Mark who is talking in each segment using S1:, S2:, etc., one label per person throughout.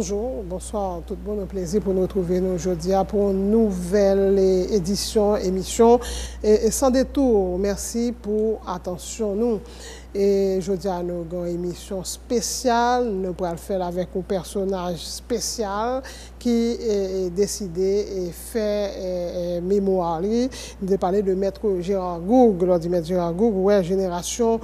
S1: Bonjour, bonsoir tout le monde. Un plaisir pour nous retrouver aujourd'hui pour une nouvelle édition, émission. Et sans détour, merci pour attention nous. Et aujourd'hui, nous avons une émission spéciale. Nous pourrons le faire avec un personnage spécial qui est décidé et fait mémoire. Il a parlé de Maître Gérard Gourgue. Lors du Maître Gérard Gourgue, ouais, génération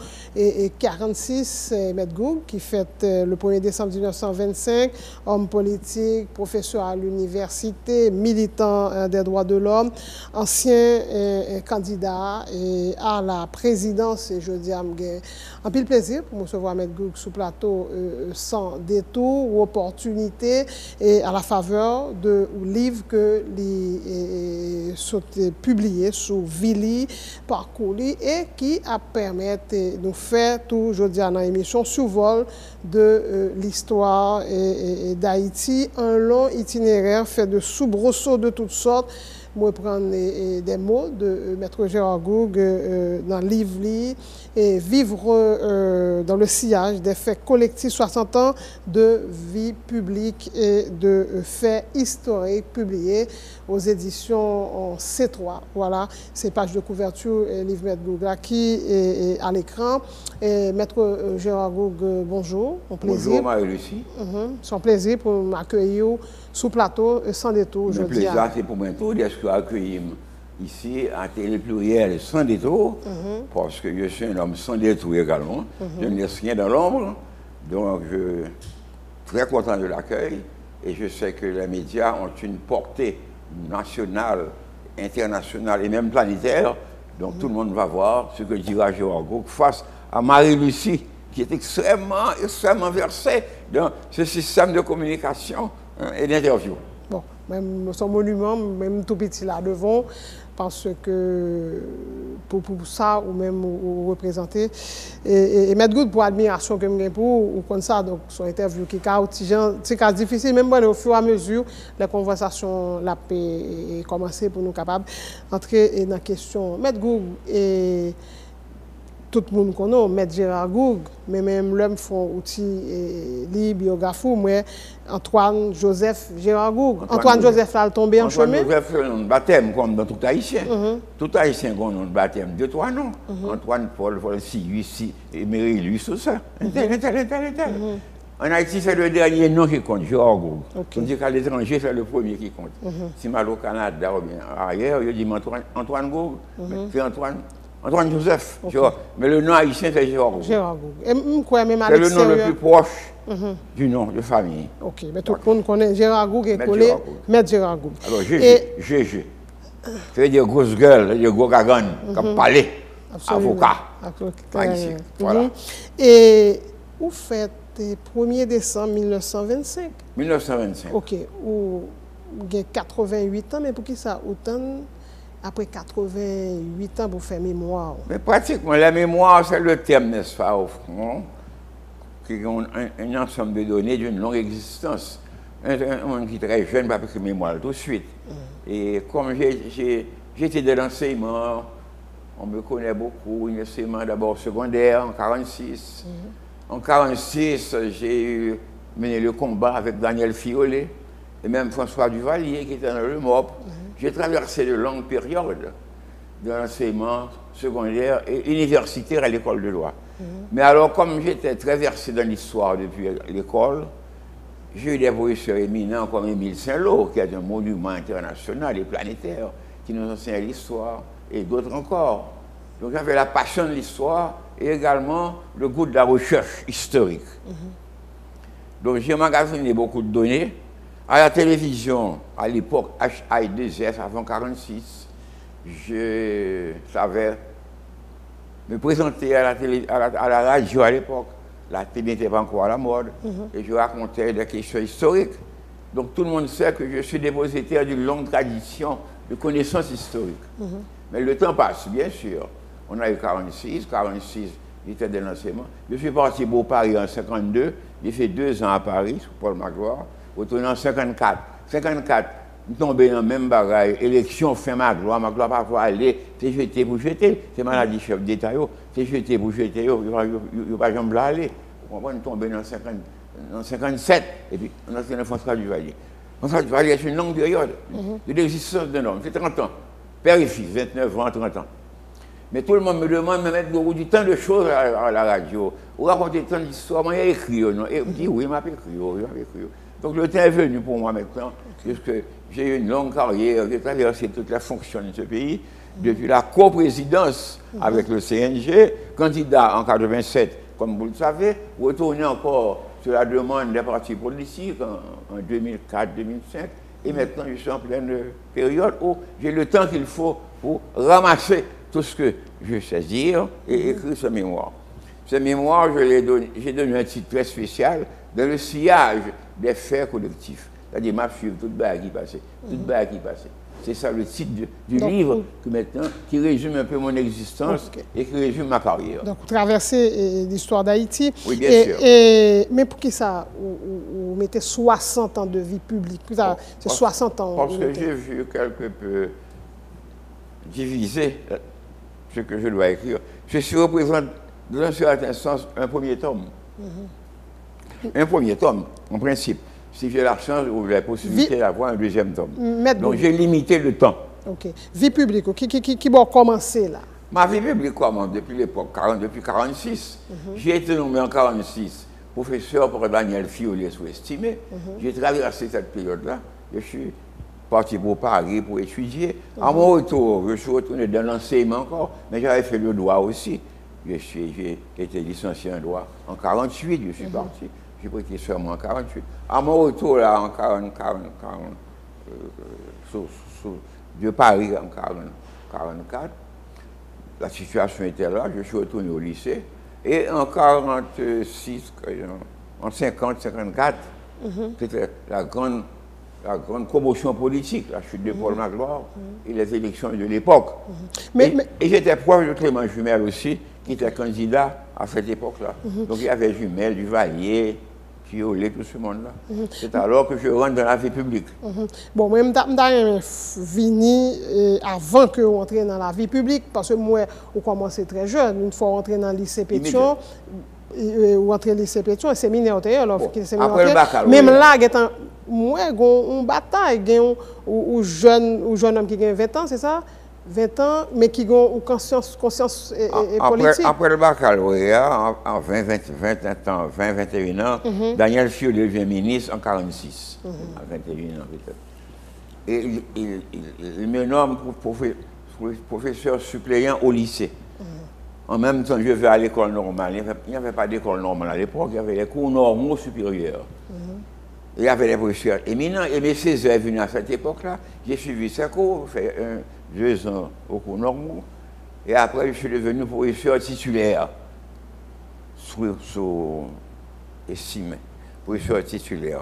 S1: 46, Maître Gourgue, qui fête le 1er décembre 1925, homme politique, professeur à l'université, militant des droits de l'homme, ancien candidat à la présidence. Et je dis à un pile plaisir pour me recevoir Maître Gourgue sous plateau sans détour ou opportunité et à la faveur de livre que sont publiés sous Vili, Parcours et qui a permis de nous faire tout aujourd'hui dans l'émission sous-vol de l'histoire d'Haïti, un long itinéraire fait de soubresauts de toutes sortes. Moi, prendre des mots de Maître Gérard Gourgue dans le livre et vivre dans le sillage des faits collectifs 60 ans de vie publique et de faits historiques publiés aux éditions C3. Voilà, ces pages de couverture livre Maître Gourgue qui est à l'écran. Maître Gérard Gourgue, bonjour.
S2: Bonjour Marie-Lucie.
S1: C'est un plaisir pour m'accueillir sous plateau sans détour aujourd'hui.
S2: Le plaisir, c'est pour moi tout d'être accueilli ici à Télé Pluriel sans détour, parce que je suis un homme sans détour également. Je ne laisse rien dans l'ombre, donc je suis très content de l'accueil et je sais que les médias ont une portée nationale, internationale et même planétaire. Donc tout le monde va voir ce que dira Gérard Gourgue face à Marie-Lucie, qui est extrêmement versée dans ce système de communication et d'interview.
S1: Bon, même son monument, même tout petit là devant, parce que pour ça, ou même ou représenter. Et Maître Gourgue, pour admiration que je pour, ou comme ça, donc son interview qui est difficile, même au fur et à mesure, la conversation la paix commencer pour nous capables d'entrer dans la question. Maître Gourgue, et tout le monde connaît Maître Gérard Gourgue, mais même l'homme font outils et biographie, moi, Antoine Joseph Gérard Gourgue. Antoine Joseph là, tombé en chemin.
S2: Antoine Joseph, un baptême comme dans tout Haïtien. Tout Haïtien a un baptême. 2-3 noms. Antoine Paul, Lucie, et Méry, tout ça. En Haïti, c'est le dernier nom qui compte, Gérard Gourgue. On dit qu'à l'étranger, c'est le premier qui compte. Si mal au Canada ou bien ailleurs, je dis Antoine Gourgue, c'est Antoine Joseph, mais le nom haïtien c'est Gérard Gourgue.
S1: Gérard Gourgue. C'est
S2: le nom le plus proche du nom de famille.
S1: Ok, mais tout le monde connaît Gérard Gourgue et collé Maître Gérard Gourgue.
S2: Alors, GG. Ça veut dire grosse gueule, ça veut dire gros gagan, comme palais, avocat. Magnifique. Voilà.
S1: Et vous faites le 1er décembre 1925.
S2: 1925.
S1: Ok, vous avez 88 ans, mais pour qui ça autant? Après 88 ans pour faire mémoire.
S2: Mais pratiquement, la mémoire, c'est le terme, n'est-ce pas, au fond, qui ont un ensemble de données d'une longue existence. Un monde qui est très jeune, pas parce que mémoire tout de suite. Et comme j'étais de l'enseignement, on me connaît beaucoup, un enseignement d'abord secondaire en 1946. En 1946, j'ai mené le combat avec Daniel Fiolet et même François Duvalier qui était dans le MOP. J'ai traversé de longues périodes de l'enseignement secondaire et universitaire à l'école de droit. Mais alors, comme j'étais très versé dans l'histoire depuis l'école, j'ai eu des professeurs éminents comme Émile Saint-Lô, qui est un monument international et planétaire, qui nous enseigne l'histoire, et d'autres encore. Donc j'avais la passion de l'histoire et également le goût de la recherche historique. Donc j'ai emmagasiné beaucoup de données. À la télévision, à l'époque, HI2S, avant 1946, je savais me présenter à la radio à l'époque. La télé n'était pas encore à la mode. Et je racontais des questions historiques. Donc tout le monde sait que je suis dépositaire d'une longue tradition de connaissances historiques. Mais le temps passe, bien sûr. On a eu 46, j'étais de l'enseignement. Je suis parti pour Paris en 1952. J'ai fait 2 ans à Paris, sous Paul Magloire. Retourné en 1954. 1954, nous tombons dans le même bagaille. Élection fin Magloire. Magloire pas pouvoir aller. C'est jeté pour jeter. C'est maladie chef d'État. C'est jeté pour jeter. Il n'y a pas jamais aller. On va tomber dans en 57, et puis on a entraîné François Duvalier. François Duvalier est une longue période de l'existence d'un homme. C'est 30 ans. Père et fils, 29 ans, 30 ans. Mais tout le monde me demande de mettre beaucoup du temps de choses à la radio. Ou raconter tant d'histoires. Moi, j'ai écrit, non? Et je dis oui, il m'a écrit. Donc le temps est venu pour moi maintenant, puisque j'ai eu une longue carrière, j'ai traversé toute la fonction de ce pays, depuis la coprésidence avec le CNG, candidat en 87, comme vous le savez, retourné encore sur la demande des partis politiques en 2004-2005, et maintenant je suis en pleine période où j'ai le temps qu'il faut pour ramasser tout ce que je sais dire et écrire ce mémoire. Ce mémoire, j'ai donné un titre très spécial dans le sillage des faits collectifs. C'est-à-dire, m'a suivi toute bague qui passait, C'est ça le titre du livre qui résume un peu mon existence et qui résume ma carrière.
S1: Donc, vous traversez l'histoire d'Haïti.
S2: Oui, bien sûr.
S1: Mais pour qui ça, vous mettez 60 ans de vie publique? C'est 60 ans.
S2: Parce que j'ai vu quelque peu diviser ce que je dois écrire. Ceci représente, dans un certain sens, un premier tome. Un premier tome, en principe. Si j'ai la chance ou la possibilité d'avoir un deuxième tome. Donc j'ai limité le temps.
S1: Ok. Vie publique, qui va commencer là?
S2: Ma vie publique commence depuis l'époque, depuis 1946. J'ai été nommé en 1946 professeur pour Daniel Fiolet sous-estimé. J'ai traversé cette période-là. Je suis parti pour Paris pour étudier. À mon retour, je suis retourné dans l'enseignement encore, mais j'avais fait le droit aussi. J'ai été licencié en droit en 1948, je suis parti. J'ai prêté serment en 1948. À mon retour, là, en 1944, de Paris en 1944, la situation était là, je suis retourné au lycée. Et en 1946, en 1950-1954, c'était la grande commotion politique, la chute de Paul Magloire et les élections de l'époque. Et j'étais proche de Clément Jumel aussi, qui était candidat à cette époque-là. Donc il y avait Jumel, Duvalier, Fiolet, tout ce monde-là. C'est alors que je rentre dans la vie publique.
S1: Bon, moi, je suis venu avant que vous entriez dans la vie publique, parce que moi, vous commencez très jeune. Une fois rentré dans le lycée Pétion, ou entrer au lycée Pétion, un séminaire antérieur.
S2: Après le baccalauréat.
S1: Même là, moi, j'ai une bataille, ou jeune homme qui a 20 ans, c'est ça? 20 ans, mais qui ont une conscience politique.
S2: Après le baccalauréat, en 20-21 ans, Daniel Fiolet devient ministre en 1946, à 21 ans peut-être. Et il me nomme professeur suppléant au lycée. En même temps, je vais à l'école normale. Il n'y avait pas d'école normale à l'époque, il y avait les cours normaux supérieurs. Il y avait les professeurs éminents. Et mes Césaire est venu à cette époque-là. J'ai suivi ces cours, fait 2 ans au cours normaux. Et après, je suis devenu professeur titulaire. Sous-estimé. Professeur titulaire.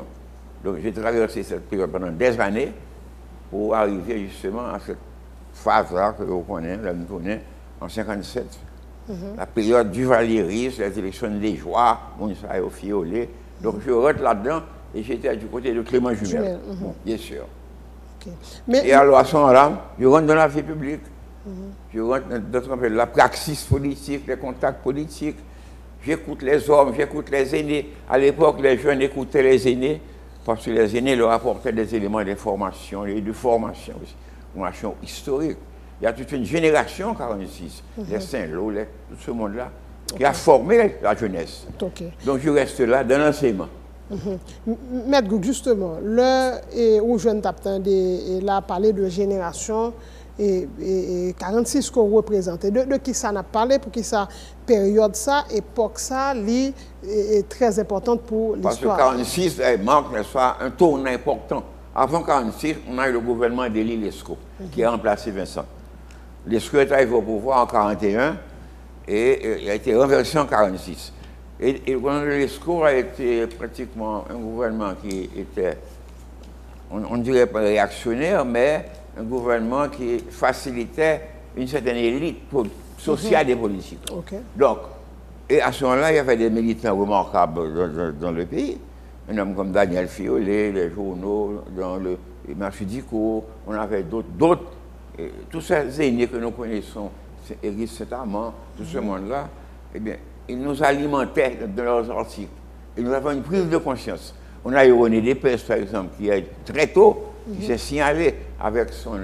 S2: Donc j'ai traversé cette période pendant des années pour arriver justement à cette phase-là que vous connaissez, là, nous connaissons, en 1957. La période du Valéris, les élections des Joies, Mounsa et Fiolet. Donc je rentre là-dedans et j'étais du côté de Clément Jumel. Bon, bien sûr. Et alors à ce moment-là, je rentre dans la vie publique. Je rentre dans la praxis politique, les contacts politiques. J'écoute les hommes, j'écoute les aînés. À l'époque, les jeunes écoutaient les aînés parce que les aînés leur apportaient des éléments d'information et de formation aussi. Formation historique. Il y a toute une génération, 1946, les Saint-Lô, tout ce monde-là, qui a formé la jeunesse. Donc je reste là dans l'enseignement.
S1: Maître Gouk, justement, où jeune tapin là parler de génération et 46 qu'on représente. De qui ça n'a parlé, pour qui ça période ça, époque ça, est très importante pour l'histoire.
S2: Parce que 46 marque un tournant important. Avant 46, on a eu le gouvernement d'Élie Lescaut, qui a remplacé Vincent. Lescaut est arrivé au pouvoir en 1941 et il a été renversé en 1946. Et le gouvernement de Lescaut a été pratiquement un gouvernement qui était, on ne dirait pas réactionnaire, mais un gouvernement qui facilitait une certaine élite sociale et politique. Donc, et à ce moment-là, il y avait des militants remarquables dans le pays. Un homme comme Daniel Fiolet, les journaux, dans le marché d'Ico, on avait d'autres, tous ces aînés que nous connaissons, Éric Saint-Amand, tout ce monde-là, eh bien, ils nous alimentaient de leurs articles. Et nous avons une prise de conscience. On a eu René Despès, par exemple, qui est très tôt, qui s'est signalé avec son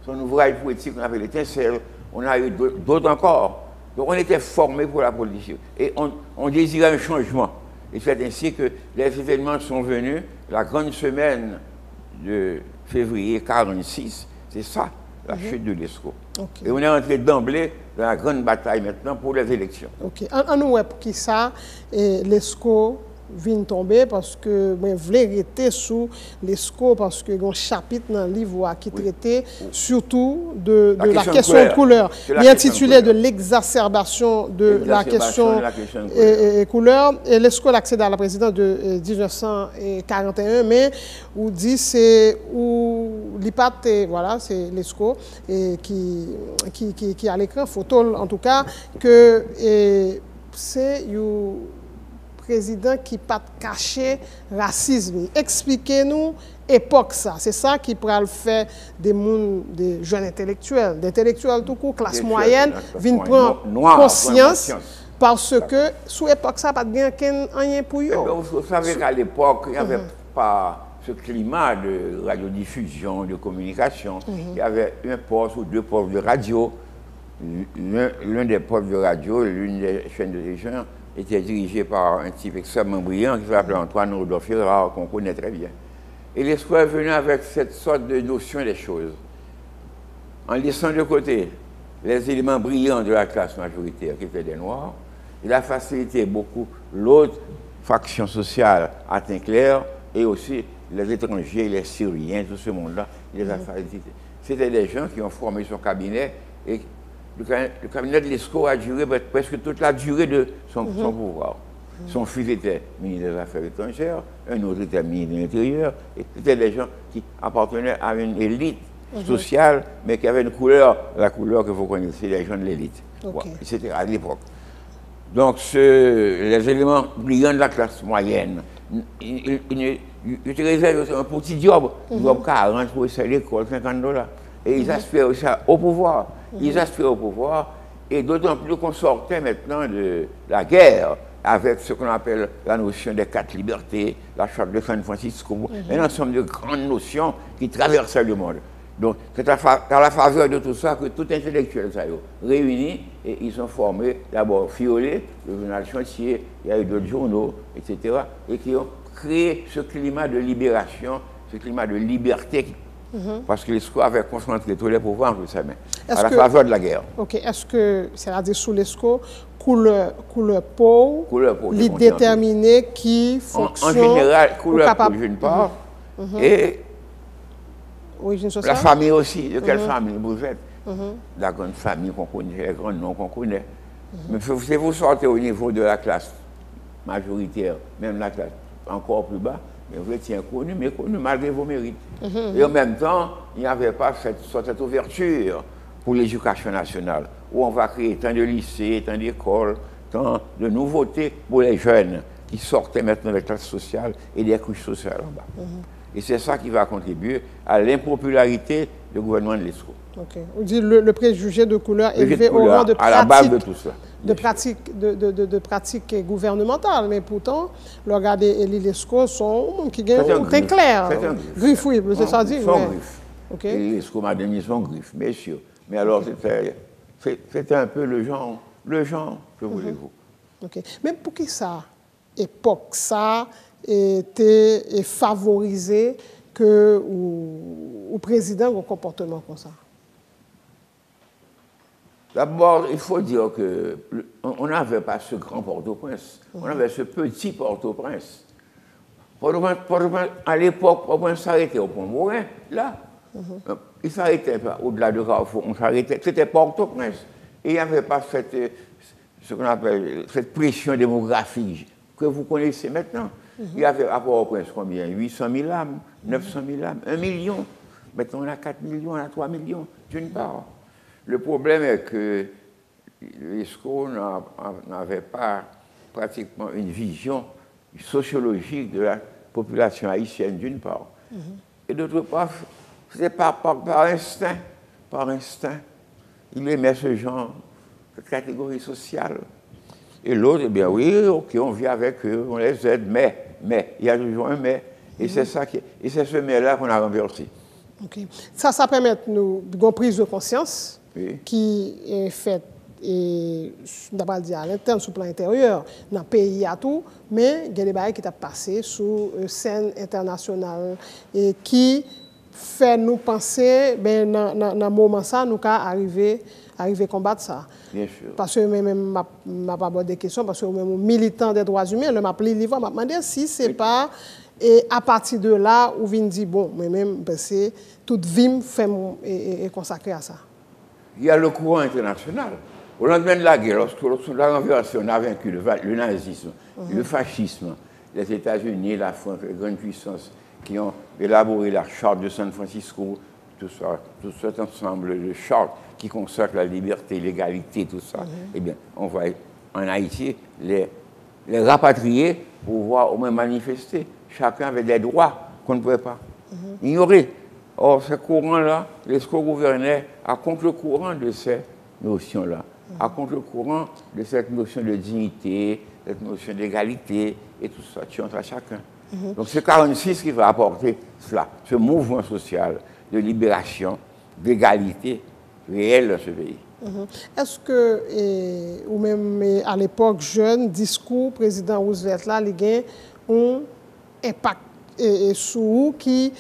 S2: ouvrage poétique qu'on appelle L'Étincelle. On a eu d'autres encore. Donc on était formés pour la politique. Et on désirait un changement. Et c'est ainsi que les événements sont venus. La grande semaine de février 1946, c'est ça, la chute de l'ESCO. Okay. Et on est entré d'emblée dans la grande bataille maintenant pour les élections.
S1: Ok. En nous, pour qui ça, l'ESCO vient tomber parce que je voulais rester sous l'ESCO parce que y a un chapitre dans le livre qui traitait surtout de la question de couleur. Il est intitulé de l'exacerbation de la question de couleur. Et l'ESCO accède à la présidence de 1941, mais on dit c'est où l'IPAT, voilà, c'est l'ESCO qui a l'écran photo en tout cas que c'est président qui pas caché racisme. Expliquez-nous époque ça. C'est ça qui pourra le faire des jeunes intellectuels, d'intellectuels tout court, classe moyenne, viennent prendre conscience parce que sous époque ça pas bien rien pour eux.
S2: Vous savez qu'à l'époque, il n'y avait pas ce climat de radiodiffusion, de communication. Il y avait un poste ou deux postes de radio. L'un des postes de radio, l'une des chaînes de télévision était dirigé par un type extrêmement brillant qui s'appelait Antoine Rodolphe Ferrard, qu'on connaît très bien. Et l'ESCO est venu avec cette sorte de notion des choses. En laissant de côté les éléments brillants de la classe majoritaire qui étaient des Noirs, il a facilité beaucoup l'autre faction sociale à teint clair et aussi les étrangers, les Syriens, tout ce monde-là, il les a facilités. C'était des gens qui ont formé son cabinet et le cabinet de l'ESCO a duré presque toute la durée de son pouvoir. Son fils était ministre des Affaires étrangères, un autre était ministre de l'Intérieur, et c'était des gens qui appartenaient à une élite sociale, mais qui avait une couleur, la couleur que vous connaissez, les gens de l'élite, etc. à l'époque. Donc, les éléments brillants de la classe moyenne, ils te réservent un petit job, 40 pour essayer l'école, $50. Et ils aspirent aussi au pouvoir. Ils aspirent au pouvoir, et d'autant plus qu'on sortait maintenant de la guerre avec ce qu'on appelle la notion des 4 libertés, la charte de San Francisco, un ensemble de grandes notions qui traversaient le monde. Donc, c'est à la faveur de tout ça que tout intellectuel ça réunis et ils ont formé d'abord Fiolet, le journal Chantier, il y a eu d'autres journaux, etc., et qui ont créé ce climat de libération, ce climat de liberté. Parce que l'ESCO avait concentré tous les pouvoirs entre sa main, à la faveur de la guerre.
S1: Ok, est-ce que, c'est-à-dire sous l'ESCO, couleur peau, les déterminer qui fonctionne...
S2: En général, couleur peau, d'une part, et la famille aussi, de quelle famille vous êtes. La grande famille qu'on connaît, les grands noms qu'on connaît. Mais si vous sortez au niveau de la classe majoritaire, même la classe encore plus bas, mais vous étiez inconnu, mais connu malgré vos mérites. Et en même temps, il n'y avait pas cette ouverture pour l'éducation nationale, où on va créer tant de lycées, tant d'écoles, tant de nouveautés pour les jeunes qui sortaient maintenant des classes sociales et des couches sociales en bas. Et c'est ça qui va contribuer à l'impopularité du gouvernement de l'ESCO.
S1: Ok. On dit le préjugé de couleur élevé au rang de pratique.
S2: À la base de tout ça.
S1: De pratiques gouvernementales, mais pourtant, le regardez l'ESCO sont qui gagnent très clair. Griffe, oui, c'est ça dit.
S2: Son griffe. Et l'ESCO m'a donné son griffe, bien sûr. Mais alors, c'était un peu le genre que voulez-vous.
S1: Ok. Mais pour qui ça, époque, ça était favorisé que au président un comportement comme ça?
S2: D'abord, il faut dire qu'on n'avait pas ce grand Port-au-Prince, on avait ce petit Port-au-Prince. À l'époque, Port-au-Prince s'arrêtait au Pont-Morin, là. Il ne s'arrêtait pas au-delà de Carrefour, on s'arrêtait, c'était Port-au-Prince. Et il n'y avait pas ce qu'on appelle cette pression démographique que vous connaissez maintenant. Il y avait à Port-au-Prince combien? 800 000 âmes, 900 000 âmes, 1 million. Maintenant, on a 4 millions, on a 3 millions, d'une part. Le problème est que l'ESCO n'avait pas pratiquement une vision sociologique de la population haïtienne, d'une part. Et d'autre part, c'était par instinct. Par instinct. Il aimait ce genre de catégorie sociale. Et l'autre, eh bien oui, ok, on vit avec eux, on les aide, mais, il y a toujours un mais. Et c'est ça et c'est ce mais-là qu'on a renversé.
S1: Okay. Ça permet nous une prise de conscience qui est faite et d'abord dire à l'interne sur le plan intérieur dans le pays à tout, mais il y a des choses qui sont passées sur scène internationale et qui fait nous penser ben dans moment ça nous arriver à combattre ça.
S2: Bien sûr.
S1: Parce que même m'a pas abordé des questions parce que même militant des droits humains, le m'a pris livre, m'a demandé si c'est pas et à partir de là où vient dit bon moi-même c'est toute vie fait et consacrée à ça.
S2: Il y a le courant international. Au lendemain de la guerre, lorsque la renversée, on a vaincu le nazisme, le fascisme, les États-Unis, la France, les grandes puissances qui ont élaboré la charte de San Francisco, tout cet ensemble de chartes qui consacrent la liberté, l'égalité, tout ça, eh bien, on va en Haïti les rapatrier pour pouvoir au moins manifester. Chacun avait des droits qu'on ne pouvait pas ignorer. Or, ce courant-là, l'ESCO gouvernait à contre-courant de ces notions-là, à contre-courant de cette notion de dignité, cette notion d'égalité et tout ça, tu entres à chacun. Donc c'est 46 qui va apporter cela, ce mouvement social de libération, d'égalité réelle dans ce pays.
S1: Est-ce que, ou même à l'époque jeune, discours président Roosevelt là, il y a un impact sur vous qui,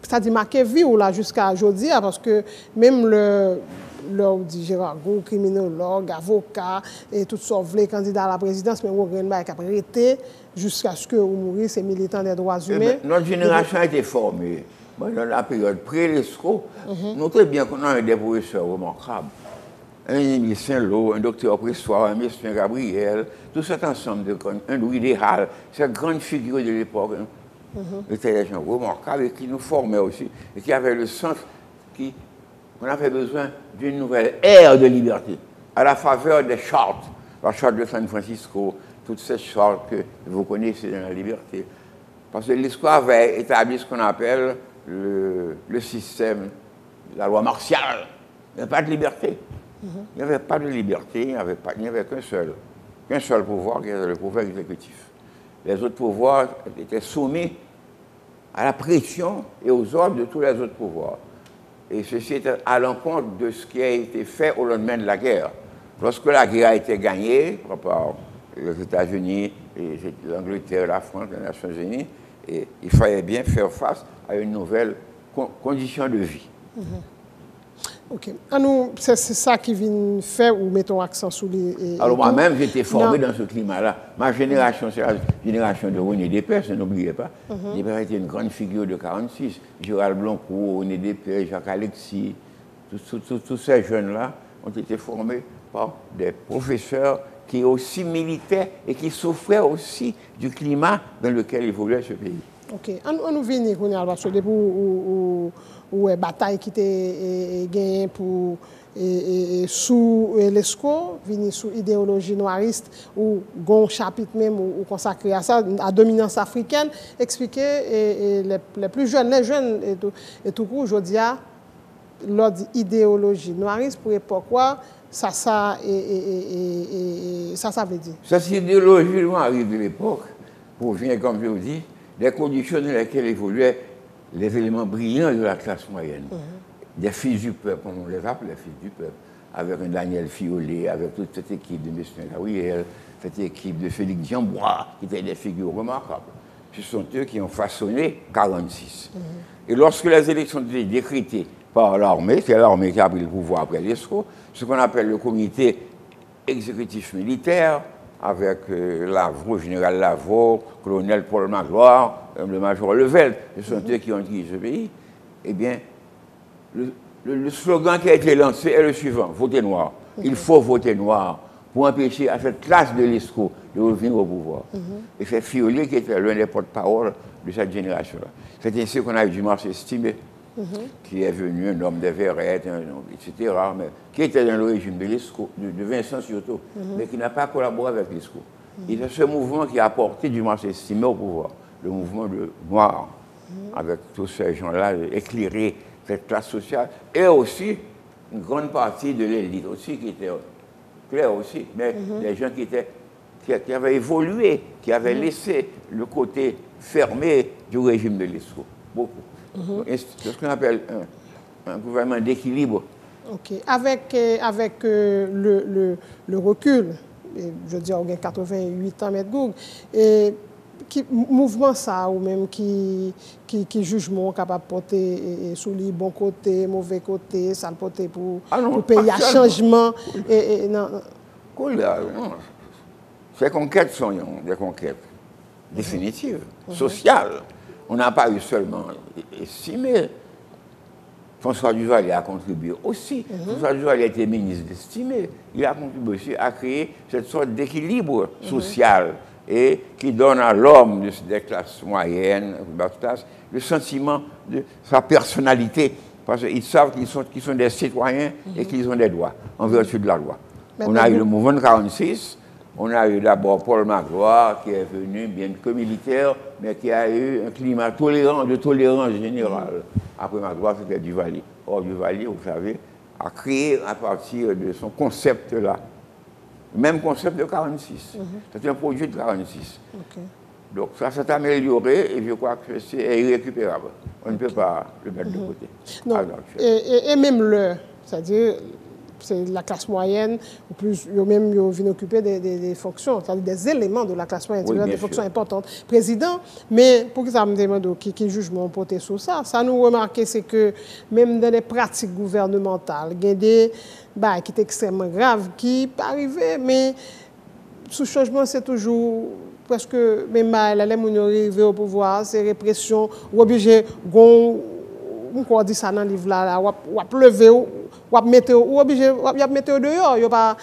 S1: c'est-à-dire marqué vie ou là jusqu'à aujourd'hui, parce que même le dit Gérard Gou, criminologue, avocat, et tout ça, les candidats à la présidence, mais vous avez arrêté jusqu'à ce que vous mouriez, ces militants des droits humains.
S2: Notre génération a été formée dans la période pré-l'ESCO. Nous très bien qu'on a des professeurs remarquables. Un Émile Saint-Lô, un docteur Pressoir, un Messin Gabriel, tout cet ensemble, un Louis Deshalles, ces grandes figures de l'époque, étaient des gens remarquables et qui nous formaient aussi, et qui avaient le sens qu'on avait besoin d'une nouvelle ère de liberté, à la faveur des chartes, la charte de San Francisco, toutes ces chartes que vous connaissez dans la liberté. Parce que l'histoire avait établi ce qu'on appelle le système, la loi martiale. Il n'y avait pas de liberté. Il n'y avait pas de liberté, il n'y avait qu'un seul pouvoir, qui était le pouvoir exécutif. Les autres pouvoirs étaient soumis à la pression et aux ordres de tous les autres pouvoirs. Et ceci était à l'encontre de ce qui a été fait au lendemain de la guerre. Lorsque la guerre a été gagnée par les États-Unis, l'Angleterre, la France, les Nations Unies, et il fallait bien faire face à une nouvelle condition de vie.
S1: Ok. C'est ça qui vient faire ou mettons accent sur les...
S2: Alors moi-même, j'étais formé dans ce climat-là. Ma génération, c'est la génération de René Despères, n'oubliez pas. Despères était une grande figure de 46. Gérald Blancourt, René Despères, Jacques Alexis, tous ces jeunes-là ont été formés par des professeurs qui aussi militaient et qui souffraient aussi du climat dans lequel évoluait ce pays.
S1: Ok. On nous vient, parce que depuis ou bataille qui était gagnée pour sous l'ESCO, venir sous idéologie noiriste ou un chapitre même ou consacré à ça, à dominance africaine, expliquer les plus jeunes, les jeunes et tout court, je dis l'ordre idéologie noiriste pour pourquoi ça veut dire.
S2: Cette idéologie noiriste de l'époque provient, comme je vous dis, des conditions dans lesquelles évoluaient les éléments brillants de la classe moyenne. Des fils du peuple, comme on les appelle les fils du peuple, avec un Daniel Fiolet, avec toute cette équipe de M. Gabriel, cette équipe de Félix Jambois, qui étaient des figures remarquables. Ce sont eux qui ont façonné 46. Et lorsque les élections étaient décrétées par l'armée, c'est l'armée qui a pris le pouvoir après l'ESCO, ce qu'on appelle le comité exécutif militaire, avec Lavaux, général Lavaux, colonel Paul Magloire, le major Level, ce sont eux qui ont dirigé ce pays, eh bien, le slogan qui a été lancé est le suivant, votez noir. Il faut voter noir pour empêcher à cette classe de l'ESCO de revenir au pouvoir. Et c'est Fiolet qui était l'un des porte-parole de cette génération-là. C'est ainsi qu'on a eu Dumas estimé, qui est venu un homme de Verrette, etc., mais qui était dans le régime de l'ESCO, de Vincent surtout, mais qui n'a pas collaboré avec l'ESCO. Et c'est ce mouvement qui a apporté Dumas estimé au pouvoir, le mouvement de noir, avec tous ces gens-là éclairés, cette classe sociale, et aussi une grande partie de l'élite aussi qui était claire aussi, mais des gens qui étaient qui avait évolué, qui avait laissé le côté fermé du régime de Lescaut. Beaucoup. C'est ce qu'on appelle un gouvernement d'équilibre.
S1: OK. Avec le recul, et je veux dire, on a 88 ans, M. Goug, et qui mouvement ça, ou même qui jugement capable de porter sur les bons côtés, mauvais côtés, ça le porter pour payer un changement.
S2: Non. Ces conquêtes sont des conquêtes définitives, sociales. On n'a pas eu seulement estimé. François Duvalier a contribué aussi. François Duvalier était ministre d'estimé. Il a contribué aussi à créer cette sorte d'équilibre social et qui donne à l'homme des classes moyennes, basse classe, le sentiment de sa personnalité. Parce qu'ils savent qu'ils sont des citoyens et qu'ils ont des droits en vertu de la loi. On a eu le mouvement de 46. On a eu d'abord Paul Magloire qui est venu, bien que militaire, mais qui a eu un climat de tolérance générale. Après Magloire, c'était Duvalier. Or, Duvalier, vous savez, a créé à partir de son concept-là, le même concept de 46. C'est un produit de 46. Okay. Donc ça s'est amélioré et je crois que c'est irrécupérable. On ne peut pas le mettre de côté.
S1: Non. Et même c'est-à-dire... c'est la classe moyenne, ou plus, même ils viennent occuper des fonctions, c'est-à-dire des éléments de la classe moyenne, des fonctions importantes. Président, mais pour que ça me demande qui jugement porté sur ça, ça nous remarque, c'est que même dans les pratiques gouvernementales, il y a des qui sont extrêmement graves, qui peuvent arriver, mais sous changement, c'est toujours presque même mal, les gens arrivent au pouvoir, c'est répression, ou obligé, on dit ça dans le livre là, ou à pleuver, ou à mettre dehors, il pas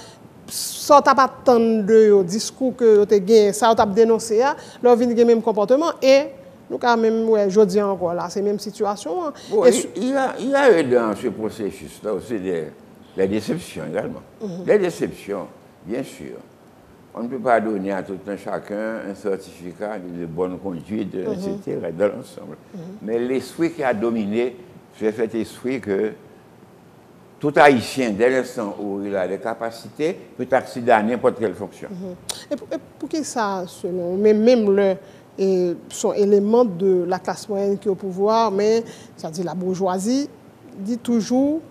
S1: ça t'a pas tant de discours que tu gagné, ça t'a dénoncé là, leur vient le même comportement et nous quand même je dis encore là, c'est même situation.
S2: Bon, il y a eu dans ce processus là aussi des déceptions également. Les déceptions, bien sûr. On ne peut pas donner à tout un chacun un certificat de bonne conduite, etc., dans l'ensemble. Mais l'esprit qui a dominé, c'est cet esprit que tout Haïtien, dès l'instant où il a des capacités, peut accéder à n'importe quelle fonction.
S1: Et pour que ça, selon même son élément de la classe moyenne qui est au pouvoir, mais ça dit la bourgeoisie, dit toujours,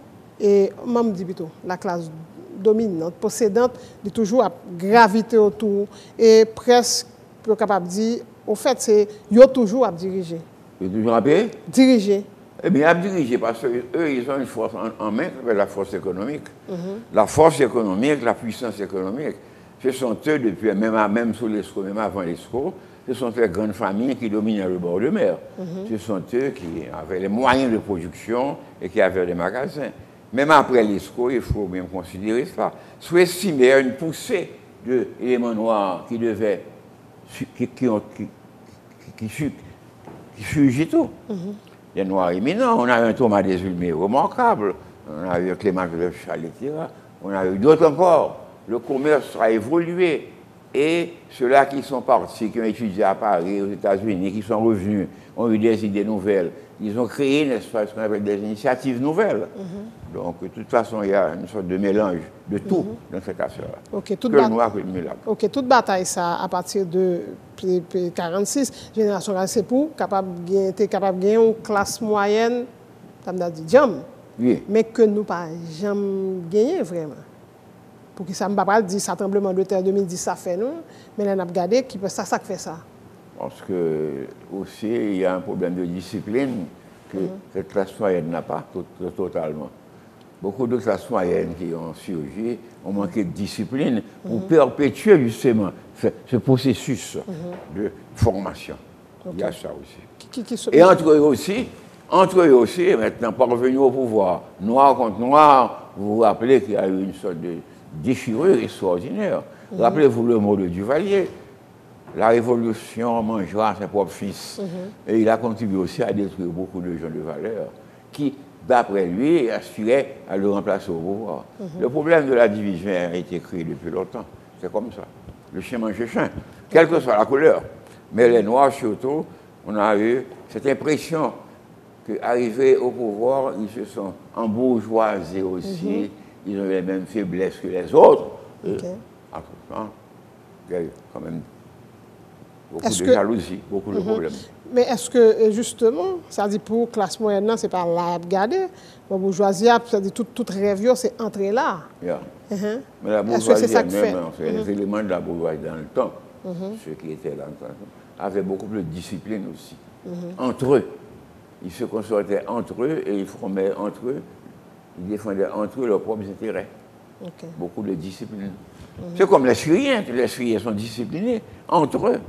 S1: et même dit plutôt, la classe dominante, possédante, de toujours à graviter autour et presque capable de dire, au fait, c'est toujours à diriger.
S2: Toujours à payer?
S1: Diriger.
S2: Eh bien, à diriger parce qu'eux, ils ont une force en main, la force économique. La force économique, la puissance économique, ce sont eux, depuis, même sous l'ESCO, même avant l'ESCO, ce sont les grandes familles qui dominaient le bord de mer. Ce sont eux qui avaient les moyens de production et qui avaient des magasins. Même après l'ESCO, il faut bien considérer ça. Sous-estimer une poussée d'éléments noirs qui devaient, qui surgit tout. Les noirs éminents, on a eu un Thomas Desulmé remarquable, on a eu un Clément de Chaletira, on a eu d'autres encore. Le commerce a évolué et ceux-là qui sont partis, qui ont étudié à Paris, aux États-Unis, qui sont revenus, ont eu des idées nouvelles. Ils ont créé, n'est-ce pas, ce qu'on appelle des initiatives nouvelles. Donc, de toute façon, il y a une sorte de mélange de tout dans cette affaire-là.
S1: Okay,
S2: que le noir, que le mélange.
S1: OK, toute bataille, ça, à partir de 46, génération c'est pour capable de gagner une classe moyenne, comme on dit, jam.
S2: Oui.
S1: Mais que nous pas jamais gagné vraiment. Pour que ça ne me pas dire ça tremblement de terre 2010 ça fait nous, mais là on a regardé qui peut ça fait ça.
S2: Parce que aussi il y a un problème de discipline que cette classe moyenne n'a pas totalement. Beaucoup de classes moyennes qui ont surgi ont manqué de discipline pour perpétuer justement ce processus de formation. Il y a ça aussi. Et entre eux aussi, maintenant parvenus au pouvoir, noir contre noir, vous vous rappelez qu'il y a eu une sorte de déchirure extraordinaire. Rappelez-vous le mot de Duvalier. La révolution mangera ses propres fils. Et il a contribué aussi à détruire beaucoup de gens de valeur qui, d'après lui, aspiraient à le remplacer au pouvoir. Le problème de la division a été créé depuis longtemps. C'est comme ça. Le chien mange le chien, quelle que soit la couleur. Mais les Noirs, surtout, on a eu cette impression qu'arrivés au pouvoir, ils se sont embourgeoisés aussi. Ils ont les mêmes faiblesses que les autres. Il y a eu quand même beaucoup de jalousie, beaucoup de problèmes.
S1: Mais est-ce que, justement, ça dit pour classe moyenne, c'est pas là à regarder, la bourgeoisie, ça dit tout rêve, c'est entrer là.
S2: Yeah. Mais la bourgeoisie, les éléments de la bourgeoisie dans le temps, ceux qui étaient là, avaient beaucoup plus de discipline aussi. Entre eux. Ils se consultaient entre eux et ils formaient entre eux, ils défendaient entre eux leurs propres intérêts. Beaucoup de discipline. C'est comme les Syriens sont disciplinés entre eux.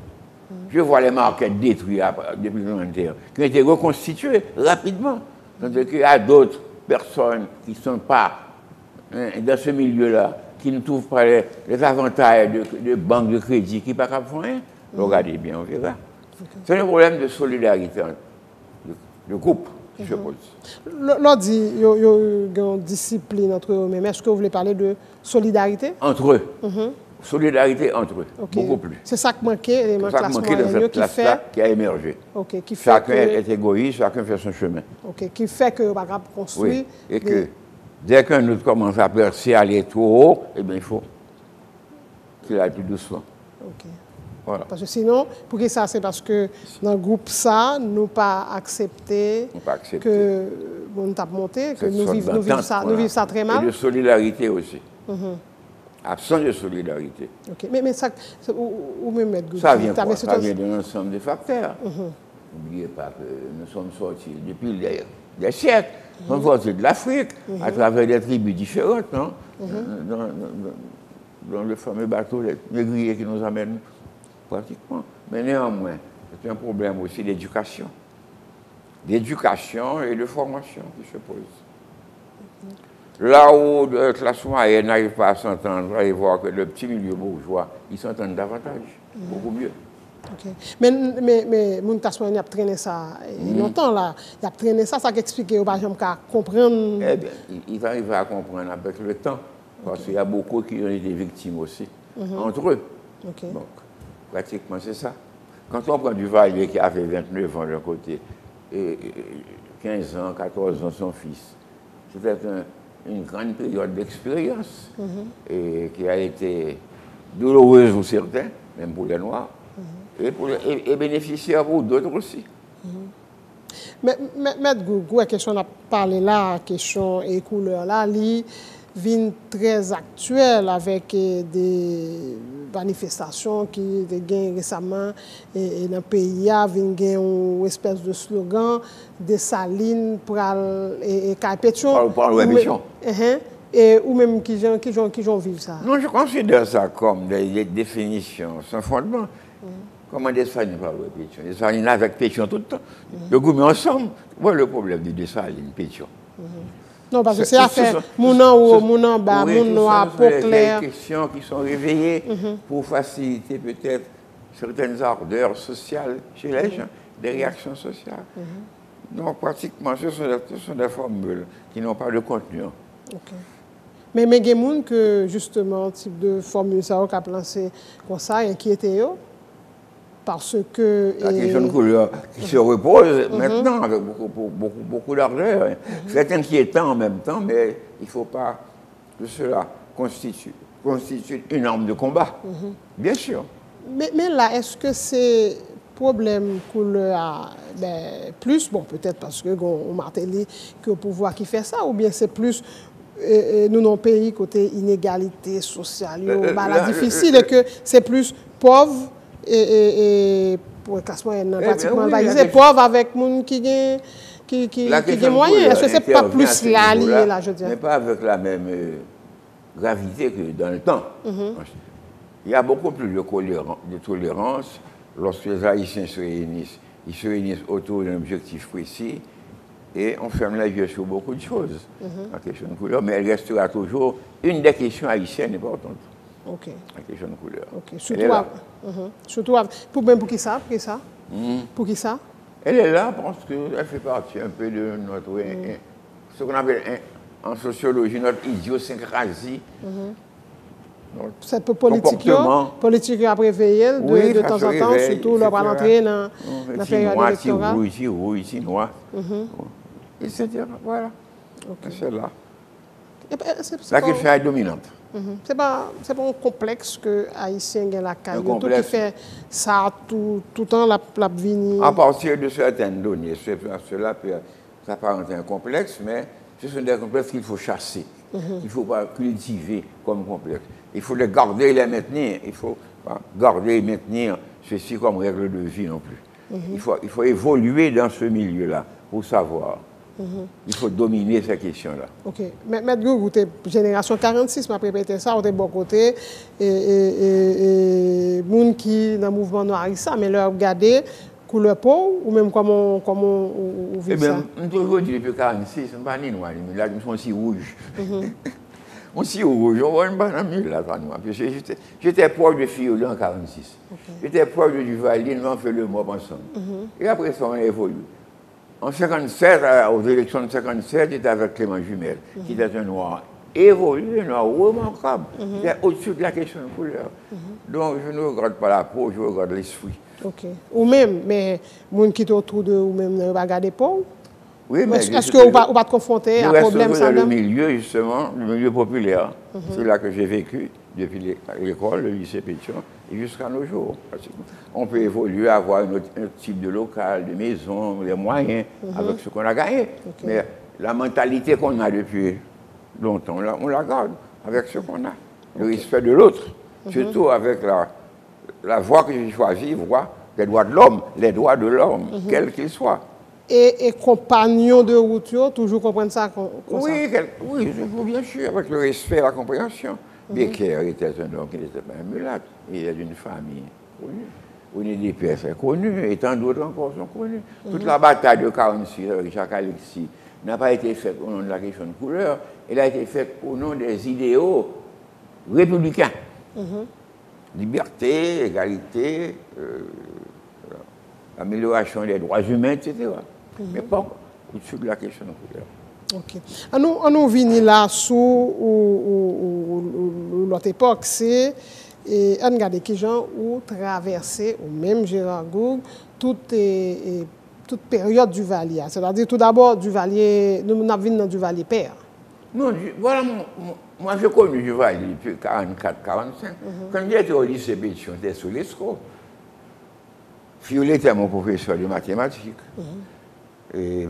S2: Je vois les marquettes détruites depuis le terre, qui ont été reconstituées rapidement. Tandis qu'il y a d'autres personnes qui ne sont pas dans ce milieu-là, qui ne trouvent pas les avantages de banques de crédit, qui ne sont pas capables de faire. Regardez bien, on verra. C'est un problème de solidarité, de groupe, je suppose.
S1: L'on dit qu'il y a une discipline entre eux, mais est-ce que vous voulez parler de solidarité?
S2: Entre eux. Solidarité entre eux, beaucoup plus.
S1: C'est ça qui manquait, l'élément classe moyenne
S2: qui a émergé.
S1: Qui fait
S2: chacun est égoïste, chacun fait son chemin.
S1: Qui fait que on va construire.
S2: Oui. Et que dès qu'un autre commence à percer, aller trop haut, eh bien, il faut qu'il aille plus doucement. Voilà.
S1: Parce que sinon, pour que ça, c'est parce que dans le groupe ça, nous pas accepté que nous avons monté, que nous vivons ça très mal.
S2: Et de solidarité aussi. Absence de solidarité.
S1: Mais ça, où me mettre
S2: ça vient quoi? Ça vient d'un ensemble de facteurs. N'oubliez pas que nous sommes sortis depuis des siècles. Nous sommes sortis de l'Afrique à travers des tribus différentes, non? Dans le fameux bateau, les négriers qui nous amènent pratiquement. Mais néanmoins, c'est un problème aussi d'éducation. D'éducation et de formation qui se pose. Là où la classe moyenne n'arrive pas à s'entendre, vous allez voir que le petit milieu bourgeois, ils s'entendent davantage, beaucoup mieux.
S1: Mais mon classe moyenne a traîné ça longtemps là. Il a traîné ça, ça qui explique par exemple qu'à comprendre.
S2: Eh bien, il va arriver à comprendre avec le temps, parce qu'il y a beaucoup qui ont été victimes aussi, entre eux. Donc, pratiquement, c'est ça. Quand on prend du Valier qui avait 29 ans d'un côté, et 15 ans, 14 ans son fils, c'était une grande période d'expérience et qui a été douloureuse pour certains, même pour les Noirs, et bénéficiaire pour d'autres aussi.
S1: Mais Maître Gougou, la question qu'on a parlé là, la question et couleur là, vient très actuelle avec des manifestations qui ont gagné récemment et dans le pays, il y a une espèce de slogan de Saline pour et Carpétion.
S2: Par l'émission.
S1: Et ou même qui ont vécu ça.
S2: Non, je considère ça comme des définitions sans fondement. Comment des salines par pétion? Des salines avec pétion tout le temps. Le goût met ensemble. Voilà le problème de des salines, pétion.
S1: Non, parce que c'est affaire mounan ou mounan bas, mounan peau claire.
S2: Des questions qui sont réveillées pour faciliter peut-être certaines ardeurs sociales chez les gens, des réactions sociales. Donc pratiquement, ce sont des formules qui n'ont pas de contenu.
S1: Mais il y a des gens que justement, type de formule, ça a lancé comme ça, inquiété parce que...
S2: La question de couleur qui se repose maintenant avec beaucoup d'ardeur. C'est inquiétant en même temps, mais il ne faut pas que cela constitue une arme de combat. Bien sûr.
S1: Mais là, est-ce que c'est problème couleur plus, bon peut-être parce que on martelé que le pouvoir qui fait ça, ou bien c'est plus nous dans le pays côté inégalité sociale, difficile et que c'est plus pauvre et pour le classe moyenne pratiquement c'est pauvre avec les gens qui ont moyens. Est-ce que c'est pas plus là lié là, je dirais?
S2: Mais pas avec la même gravité que dans le temps. Il y a beaucoup plus de tolérance lorsque les Haïtiens se réunissent. Ils se réunissent autour d'un objectif précis et on ferme les yeux sur beaucoup de choses. La question de couleur, mais elle restera toujours une des questions haïtiennes importantes. La question de couleur.
S1: Surtout, pour qui ça? Pour qui ça?
S2: Elle est là parce qu'elle fait partie un peu de notre, ce qu'on appelle en sociologie, notre idiosyncrasie.
S1: Cette politique a préveillé de temps en temps, surtout lors de l'entrée dans la période électorale.
S2: Ici, noir, etc. Voilà. C'est là. La question est dominante.
S1: C'est pas un complexe que Haïtien gagne la caille. Tout qui fait ça tout le temps la venir.
S2: À partir de certaines données, cela peut s'apparenter à un complexe, mais ce sont des complexes qu'il faut chasser. Il ne faut pas cultiver comme complexe. Il faut les garder et les maintenir. Il faut pas garder et maintenir ceci comme règle de vie non plus. Il faut évoluer dans ce milieu-là pour savoir. Il faut dominer ces questions-là.
S1: OK. Maître Gougou, génération 46, m'a répété ça, on est bon côté. Et gens qui dans le mouvement noir, ça, mais leur regarder couleur peau ou même comment on vit ça?
S2: Eh bien, toujours dit depuis 46, je ne suis pas ni noir, là, je suis aussi rouge. Aussi rouge, on voit une banane là, j'étais proche de Fiolet en 46. J'étais proche de Duvalier, nous avons fait le mob ensemble. Et après ça, on a évolué. En 57, aux élections de 57, j'étais avec Clément Jumel, qui était un noir évolué, un noir remarquable. C'est au-dessus de la question de couleur. Donc, je ne regarde pas la peau, je regarde l'esprit.
S1: OK. Ou même, mais les gens qui sont autour de vous, même, ne regardent pas.
S2: Oui, mais
S1: est-ce que vous ne pas confronter à un problème
S2: dans le milieu, justement, le milieu populaire. C'est là que j'ai vécu, depuis l'école, le lycée Pétion, et jusqu'à nos jours. On peut évoluer, avoir un type de local, de maison, les moyens, avec ce qu'on a gagné. Mais la mentalité qu'on a depuis longtemps, on la garde avec ce qu'on a. Le respect de l'autre, surtout avec la voie que j'ai choisie, voie des droits de l'homme, les droits de l'homme, quels qu'ils soient.
S1: Et compagnons de route, toujours comprendre ça comme
S2: oui, ça? Oui, bien sûr, avec le respect et la compréhension. Becker était un homme qui n'était pas un mulâtre. Il est d'une famille connue. René Despès est connu, et tant d'autres encore sont connus. Toute la bataille de 1946 avec Jacques Alexis n'a pas été faite au nom de la question de couleur, elle a été faite au nom des idéaux républicains. Liberté, égalité, amélioration des droits humains, etc. Mais pas au-dessus de la question de couleur.
S1: OK. On nous vient là sous l'autre époque, c'est on regarde qui gens ou traverser ou même Gérard Gougou toute période du Valier. C'est-à-dire tout d'abord du Valier, nous avons dans du Valier père.
S2: Non, voilà, moi j'ai connu du Valier depuis 44-45. Quand j'étais au lycée Pétion, j'étais sous l'ESCO. Fiolet était mon professeur de mathématiques. Et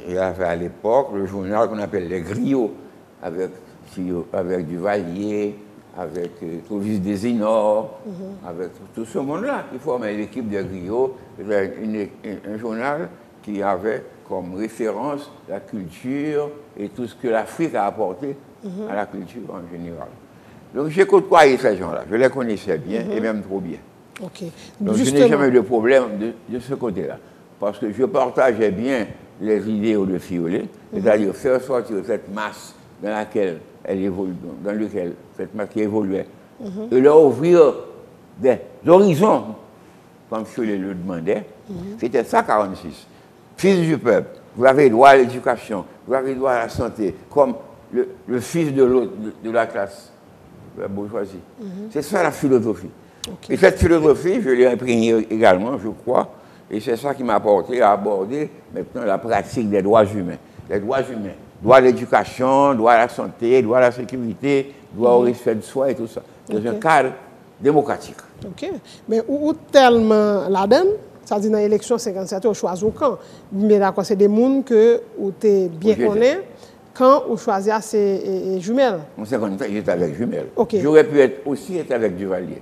S2: il y avait à l'époque le journal qu'on appelle Les Griots, avec Duvalier, avec Clovis Desinor, avec tout ce monde-là qui formait l'équipe des Griots. C'était un journal qui avait comme référence la culture et tout ce que l'Afrique a apporté à la culture en général. Donc j'ai côtoyé ces gens-là, je les connaissais bien et même trop bien.
S1: Okay.
S2: Donc je n'ai jamais eu de problème de ce côté-là. Parce que je partageais bien les idéaux de Fiolet, c'est-à-dire faire sortir cette masse dans laquelle elle évolue, dans laquelle cette masse qui évoluait, et leur ouvrir des horizons, comme Fiolet le demandait. C'était ça, 46. Fils du peuple, vous avez droit à l'éducation, vous avez droit à la santé, comme le fils de l'autre, de la classe, de la bourgeoisie. C'est ça la philosophie. Okay. Et cette philosophie, je l'ai imprégnée également, je crois, et c'est ça qui m'a apporté à aborder maintenant la pratique des droits humains. Les droits humains, droit à l'éducation, droit à la santé, droit à la sécurité, droit au respect de soi et tout ça. Dans un cadre démocratique.
S1: OK. Mais où tellement là-dedans, ça dit dans l'élection 57, on choisit au camp. Mais d'accord, c'est des gens que tu bien connais. Quand on choisit ces jumelles.
S2: En 57, j'étais avec jumelles.
S1: Okay.
S2: J'aurais pu aussi être avec Duvalier.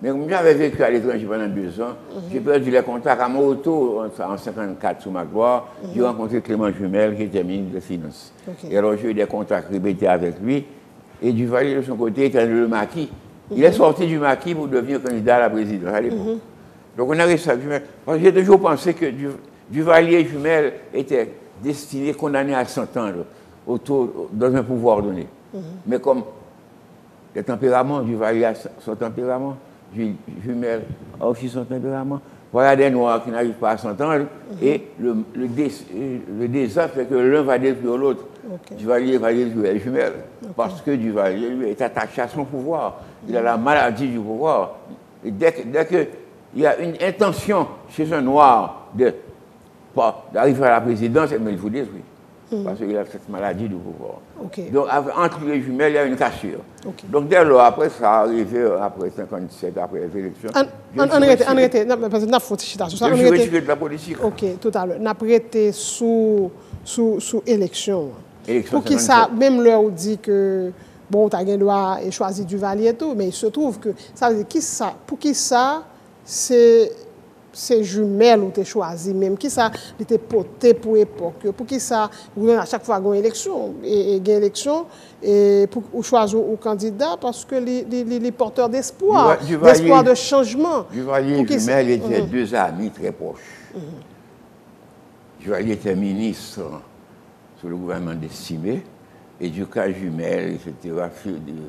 S2: Mais comme j'avais vécu à l'étranger pendant 2 ans, j'ai perdu les contacts à mon auto en 1954 sous ma gloire. J'ai rencontré Clément Jumel qui était ministre des Finances. Et alors j'ai eu des contacts répétés avec lui. Et Duvalier de son côté était le maquis. Il est sorti du maquis pour devenir candidat à la présidence à l'époque. Donc on a resté avec Jumel. J'ai toujours pensé que Duvalier et Jumel étaient destinés, condamnés à s'entendre dans un pouvoir donné. Mais comme le tempérament, Duvalier a son tempérament, Jumel a aussi son tempérament. Voilà des Noirs qui n'arrivent pas à s'entendre et le désastre fait que l'un va détruire l'autre. Duvalier va détruire Jumel parce que Duvalier lui est attaché à son pouvoir. Il a la maladie du pouvoir. Et dès qu'il y a une intention chez un Noir d'arriver à la présidence, il faut détruire. parce qu'il a cette maladie du pouvoir.
S1: Ok.
S2: Donc, entre les jumelles, il y a une cassure.
S1: Ok.
S2: Donc, dès lors, après ça, arrivé après 57, après les élections,
S1: On arrête, parce que nous avons fait chita sur ça.
S2: je suis retiré de la politique.
S1: Ok, tout à l'heure. Nous avons arrêté sous élection.
S2: Élection
S1: Pour qui
S2: 57.
S1: ça, même l'heure où dit que, bon, tu as le droit de choisir Duvalier et tout, mais il se trouve que, ça veut dire, pour qui ça, c'est jumelles ou tu choisi même, qui ça, il était porté pour l'époque, pour qui ça, à chaque fois qu'il y a une élection, et pour choisir un candidat, parce que les porteurs d'espoir, d'espoir de changement.
S2: Duvalier et Jumel étaient deux amis très proches. Duvalier était ministre sous le gouvernement d'Estimé, et Ducas Jumel, c'était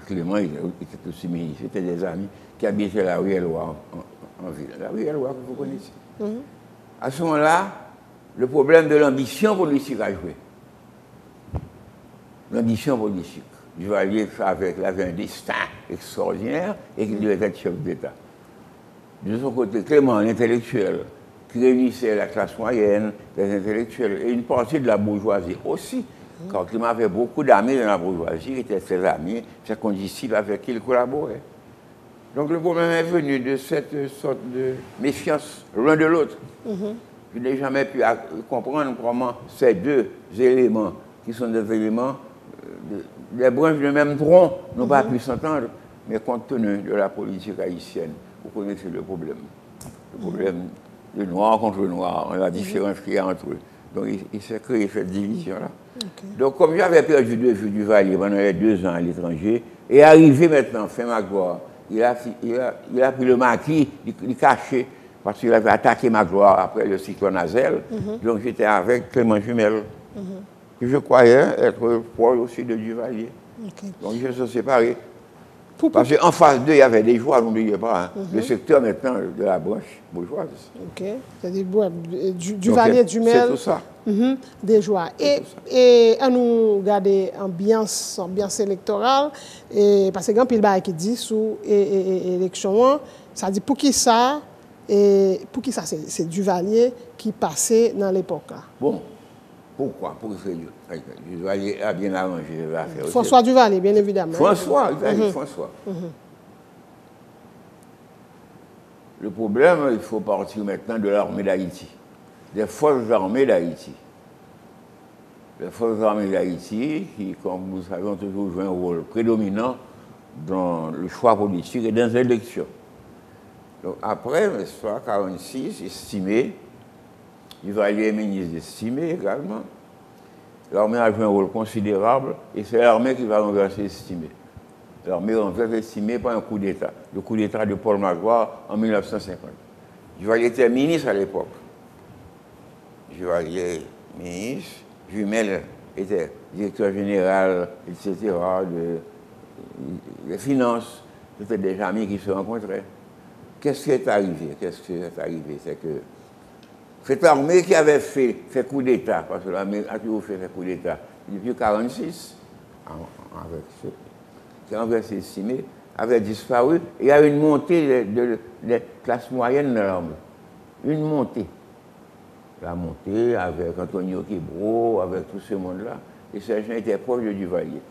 S2: Clément, il était aussi ministre. C'était des amis qui habitaient la rue Eloi en ville. La rue Eloi que vous connaissez. À ce moment-là, le problème de l'ambition politique a joué. L'ambition politique. Duvalier avait un destin extraordinaire et qu'il devait être chef d'État. De son côté, Clément, l'intellectuel, qui réunissait la classe moyenne, les intellectuels et une partie de la bourgeoisie aussi. Car Clément avait beaucoup d'amis dans la bourgeoisie, étaient ses amis, ses condisciples avec qui il collaborait. Donc le problème est venu de cette sorte de méfiance l'un de l'autre. Je n'ai jamais pu comprendre comment ces deux éléments, qui sont des éléments, des branches de même tronc, n'ont pas pu s'entendre. Mais compte tenu de la politique haïtienne, vous connaissez le problème. Le problème de noir contre noir, la différence qu'il y a entre eux. Donc il s'est créé cette division-là. Donc comme j'avais perdu de vue Duvalier pendant les 2 ans à l'étranger, et arrivé maintenant, fin Magloire, il a pris le maquis, il cachait, parce qu'il avait attaqué Magloire après le cyclone Azel. Donc j'étais avec Clément Jumel, que je croyais être proche aussi de Duvalier. Donc je se séparés. Parce qu'en face d'eux, il y avait des joies, n'oubliez pas, le secteur maintenant de la branche bourgeoise.
S1: Ok, c'est-à-dire Duvalier, Jumel.
S2: C'est tout ça.
S1: Des joies. Et on nous regarde ambiance électorale, et parce que quand il y qui dit sous élection, ça dit pour qui ça, c'est Duvalier qui passait dans l'époque là.
S2: Bon, pourquoi? Pour que Duvalier a bien arrangé l'affaire.
S1: François Duvalier, bien évidemment.
S2: François. Le problème, il faut partir maintenant de l'armée d'Haïti, des forces armées d'Haïti. Les forces armées d'Haïti, qui, comme vous le savez, ont toujours joué un rôle prédominant dans le choix politique et dans les élections. Donc après, l'histoire 1946, estimé, Duvalier est ministre d'Estimé également. L'armée a joué un rôle considérable et c'est l'armée qui va renverser Estimé. L'armée renverse Estimé par un coup d'État, le coup d'État de Paul Magloire en 1950. Duvalier était ministre à l'époque. Duvalier, ministre, Jumel était directeur général, etc., des finances. C'était des amis qui se rencontraient. Qu'est-ce qui est arrivé? C'est que cette armée qui avait fait coup d'État, parce que l'armée a toujours fait coup d'État depuis 1946, qui a renversé Estimé, avait disparu. Il y a une montée des classes moyennes dans l'armée. Une montée. La montée avec Antonio Quebro, avec tout ce monde-là. Et ces gens étaient proches de Duvalier.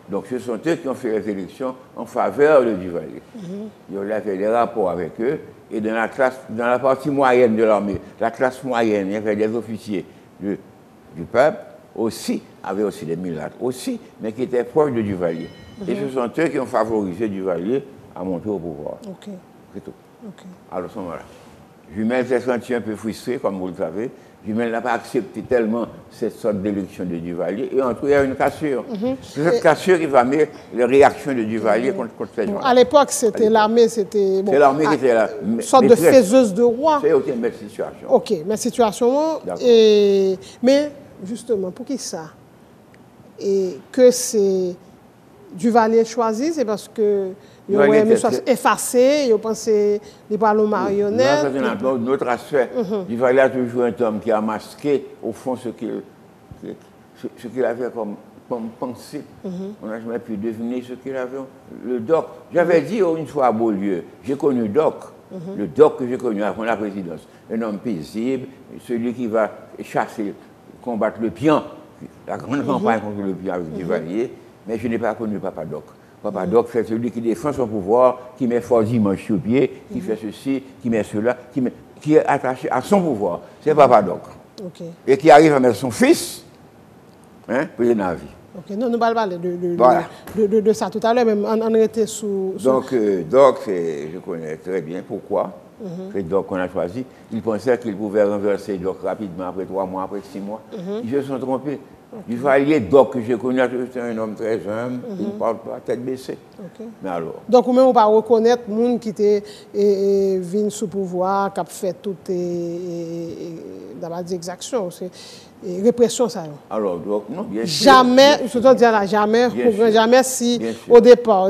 S2: Donc ce sont eux qui ont fait les élections en faveur de Duvalier. Ils ont fait des rapports avec eux. Et dans la partie moyenne de l'armée, la classe moyenne, il y avait des officiers du peuple aussi, avait aussi des mulâtres aussi, mais qui étaient proches de Duvalier. Et ce sont eux qui ont favorisé Duvalier à monter au pouvoir. C'est tout. Alors, à ce moment-là, Jumel s'est senti un peu frustré, comme vous le savez. Jumel n'a pas accepté tellement cette sorte d'élection de Duvalier. Et entre eux, il y a une cassure. C'est cette cassure qui va mettre les réactions de Duvalier contre ces gens.
S1: À l'époque, c'était l'armée, c'était...
S2: C'est l'armée qui était là.
S1: Une sorte de faiseuse de roi.
S2: C'est aussi une belle situation.
S1: Ok, mais situation... Mais, justement, pour qui ça? Et que c'est Duvalier choisi, c'est parce que... Ils ont effacé, ils ont pensé les ballons marionnettes.
S2: C'est un autre aspect. Duvalier a toujours un homme qui a masqué, au fond, ce qu'il avait comme pensée. On n'a jamais pu deviner ce qu'il avait. Le doc. J'avais dit une fois à Beaulieu, j'ai connu Doc. Le doc que j'ai connu avant la présidence. Un homme paisible, celui qui va chasser, combattre le pion, la grande campagne contre le pouvoir avec Duvalier, mais je n'ai pas connu Papa Doc. Papa Doc, c'est celui qui défend son pouvoir, qui met fort dimanche sur pied, qui fait ceci, qui met cela, qui est attaché à son pouvoir. C'est Papa Doc.
S1: Okay.
S2: Et qui arrive à mettre son fils, pour les navires.
S1: Ok, non, nous allons parler de ça tout à l'heure, même on était sous...
S2: Donc, Doc, je connais très bien pourquoi. C'est Doc qu'on a choisi. Il pensait qu'il pouvait renverser Doc rapidement, après 3 mois, après 6 mois. Ils se sont trompés. Duvalier, Doc, que je connais, c'est un homme très humble, il ne parle pas tête baissée.
S1: Okay.
S2: Mais alors.
S1: Donc, vous-même, on ne peut pas reconnaître les gens qui étaient venus sous pouvoir, qui ont fait toutes les exactions. Et répression, ça.
S2: Alors, donc, non, bien sûr.
S1: Jamais, je veux dire là, jamais, jamais si au départ,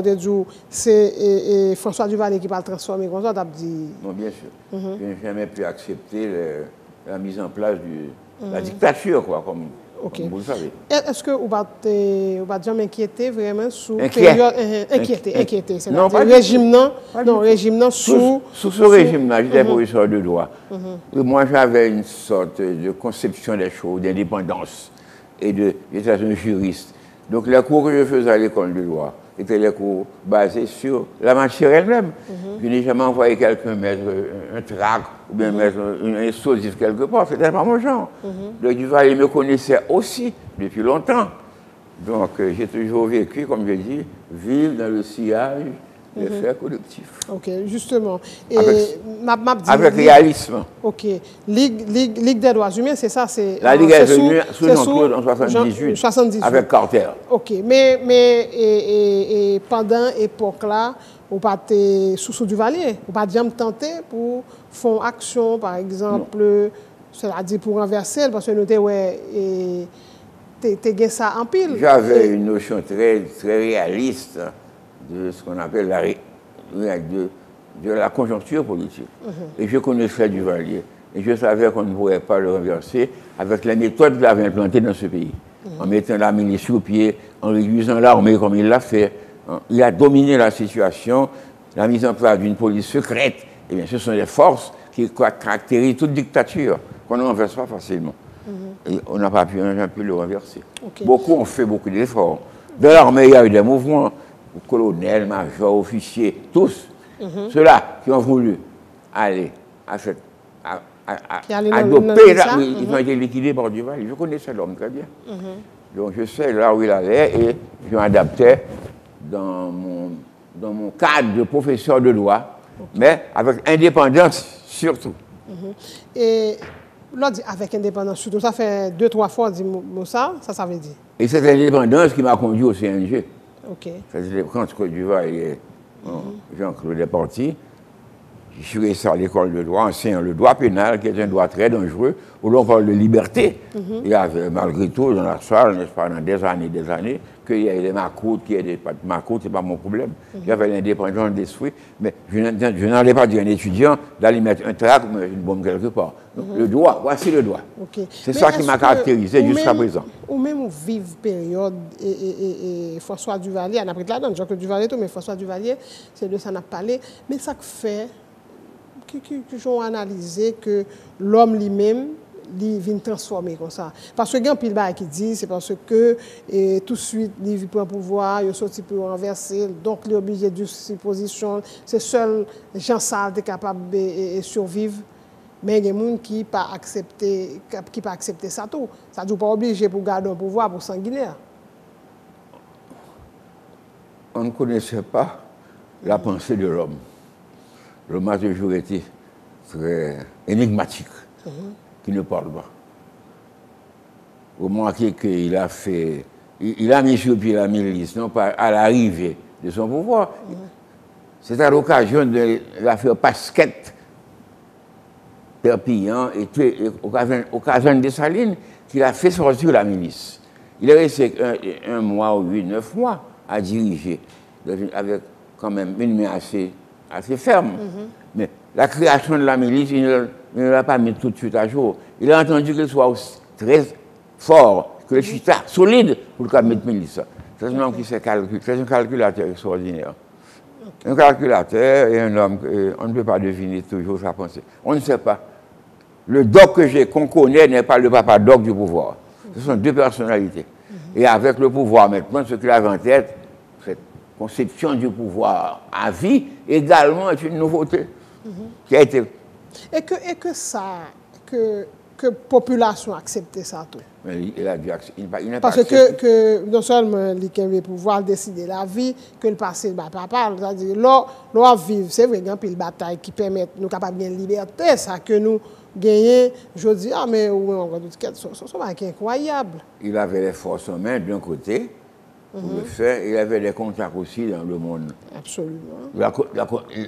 S1: c'est François Duvalier qui va le transformer comme ça, tu as dit.
S2: Non, bien sûr. Je n'ai jamais pu accepter la mise en place de la dictature, quoi, comme vous le savez.
S1: Est-ce que vous ne jamais inquiété vraiment sous
S2: période.
S1: Inquiété. C'est
S2: non,
S1: pas régime, régime
S2: sous ce régime-là, j'étais professeur de droit. Moi, j'avais une sorte de conception des choses, d'indépendance. Et j'étais un juriste. Donc, les cours que je faisais à l'école de droit étaient les cours basés sur la matière elle-même. Je n'ai jamais envoyé quelqu'un mettre un trac ou bien mettre un explosif quelque part. C'était pas mon genre. Le Duvalier me connaissait aussi depuis longtemps. Donc, j'ai toujours vécu, comme je dis, vivre dans le sillage des faits collectifs.
S1: Ok, justement. Et
S2: avec réalisme.
S1: Ok. Ligue des droits humains, c'est ça?
S2: La Ligue est venue sous Jean-Claude en 78, avec Carter.
S1: Ok. Mais pendant l'époque là, vous pas sous Duvalier, vous pas jamais tenté pour faire action, par exemple, c'est-à-dire pour renverser, parce que nous avons ça en pile.
S2: J'avais une notion très, très réaliste de ce qu'on appelle de la conjoncture politique. Et je connaissais Duvalier. Et je savais qu'on ne pourrait pas le renverser avec les méthodes qu'il avait implantées dans ce pays. En mettant la milice sur pied, en réduisant l'armée comme il l'a fait. Il a dominé la situation, la mise en place d'une police secrète. Eh bien, ce sont des forces qui caractérisent toute dictature, qu'on ne renverse pas facilement. Et on n'a pas pu le renverser. Okay. Beaucoup ont fait beaucoup d'efforts. Dans l'armée, il y a eu des mouvements, colonels, majors, officiers, tous. Ceux-là qui ont voulu aller adopter, ils ont été liquidés par Duvalier. Je connaissais l'homme très bien. Donc je sais là où il allait et je m'adaptais dans mon cadre de professeur de droit, mais avec indépendance surtout.
S1: Et là, avec indépendance surtout, ça fait 2-3 fois dit ça veut dire.
S2: Et cette indépendance qui m'a conduit au CNG.
S1: Ok.
S2: C'est-à-dire quand Duvalier Jean-Claude est parti, je suis resté à l'école de droit, enseignant le droit pénal, qui est un droit très dangereux, où l'on parle de liberté. Il y avait malgré tout dans la salle, n'est-ce pas, pendant des années, qu'il y ait des macoutes, qu'il y ait des macoutes, ce n'est pas mon problème. J'avais l'indépendance d'esprit, mais je n'allais pas dire à un étudiant d'aller mettre un trac ou une bombe quelque part. Donc, le droit, voici le droit. C'est ça qui m'a caractérisé jusqu'à présent.
S1: Ou même au vive période, et François Duvalier, on a pris là-dedans, Jean-Claude Duvalier, mais François Duvalier, c'est de ça qu'on a parlé, mais ça fait qui ont analysé que l'homme lui-même, il vient transformer comme ça. Parce que il y a un pile qui dit, c'est parce que tout de suite, il prend pouvoir, il sorti pour renverser, donc il est obligé de supposition, c'est seul Jean Sal qui est capable de survivre. Mais il y a des gens qui n'ont pas accepté ça tout. Ça ne doit pas obligé pour garder un pouvoir pour sanguinaire.
S2: On ne connaissait pas la pensée de l'homme. L'homme a toujours été très énigmatique, qui ne parle pas. Au moins qu'il a fait, il a mis sur pied la milice, non pas à l'arrivée de son pouvoir. C'est à l'occasion de l'affaire Pasquette, Perpignan et occasion de Salines qu'il a fait sortir la milice. Il est resté 1 mois ou 8-9 mois à diriger, avec quand même une main assez ferme. Mais la création de la milice, il ne l'a pas mis tout de suite à jour. Il a entendu qu'il soit très fort, que le chita solide pour le mettre milice. C'est un homme qui sait calculer, c'est un calculateur extraordinaire. Un calculateur et un homme, on ne peut pas deviner toujours sa pensée. On ne sait pas. Le doc qu'on connaît n'est pas le papa doc du pouvoir. Ce sont deux personnalités. Et avec le pouvoir maintenant, ce qu'il avait en tête, cette conception du pouvoir à vie, également est une nouveauté qui a été...
S1: Et que ça, que population accepte ça tout.
S2: Il a dû
S1: parce que non seulement il a le pouvoir décider la vie, que le passé ne va pas parler. C'est-à-dire, l'on vivre, c'est vrai, il y a une bataille qui permet nous capables de liberté, ça que nous gagnons. Je dis, ah, mais c'est incroyable.
S2: Il avait les forces en main d'un côté, pour le faire, il avait des contacts aussi dans le monde.
S1: Absolument.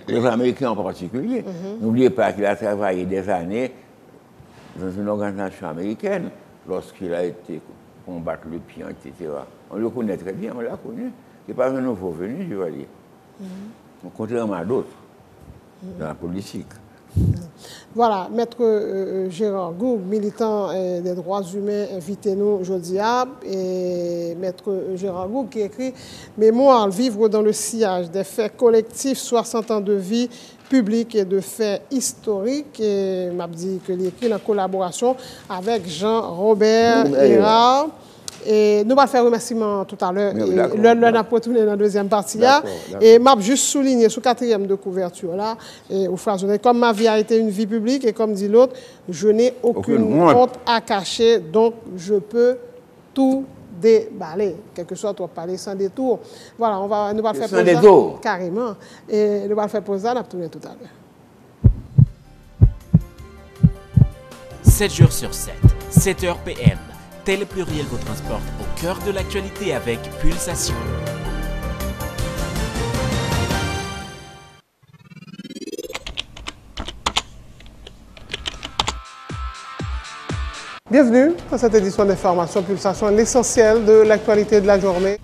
S2: Les Américains en particulier. N'oubliez pas qu'il a travaillé des années dans une organisation américaine, lorsqu'il a été combattre le pion, etc. On le connaît très bien, on l'a connu. Il n'est pas un nouveau venu, je vais dire. Contrairement à d'autres, dans la politique.
S1: Voilà, Maître Gérard Gourgue, militant des droits humains, invitez-nous aujourd'hui. Et Maître Gérard Gourgue qui écrit « Mémoire, vivre dans le sillage des faits collectifs, 60 ans de vie publique et de faits historiques. » Et m'a dit que l'écrit en collaboration avec Jean-Robert Hérard. Et nous allons faire remerciement tout à l'heure. L'on a retourné dans la deuxième partie. Et m'a juste souligné sous quatrième de couverture là. Et aux phrases, comme ma vie a été une vie publique et comme dit l'autre, je n'ai aucune honte à cacher, donc je peux tout déballer, quel que soit ton parler sans détour. Voilà, nous allons faire pause ça, carrément. Et nous allons faire pause ça, nous allons retourner tout à l'heure.
S3: 7 jours sur 7, 7h PM. Télé Pluriel vous transporte au cœur de l'actualité avec Pulsation.
S1: Bienvenue dans cette édition d'information Pulsation, l'essentiel de l'actualité de la journée.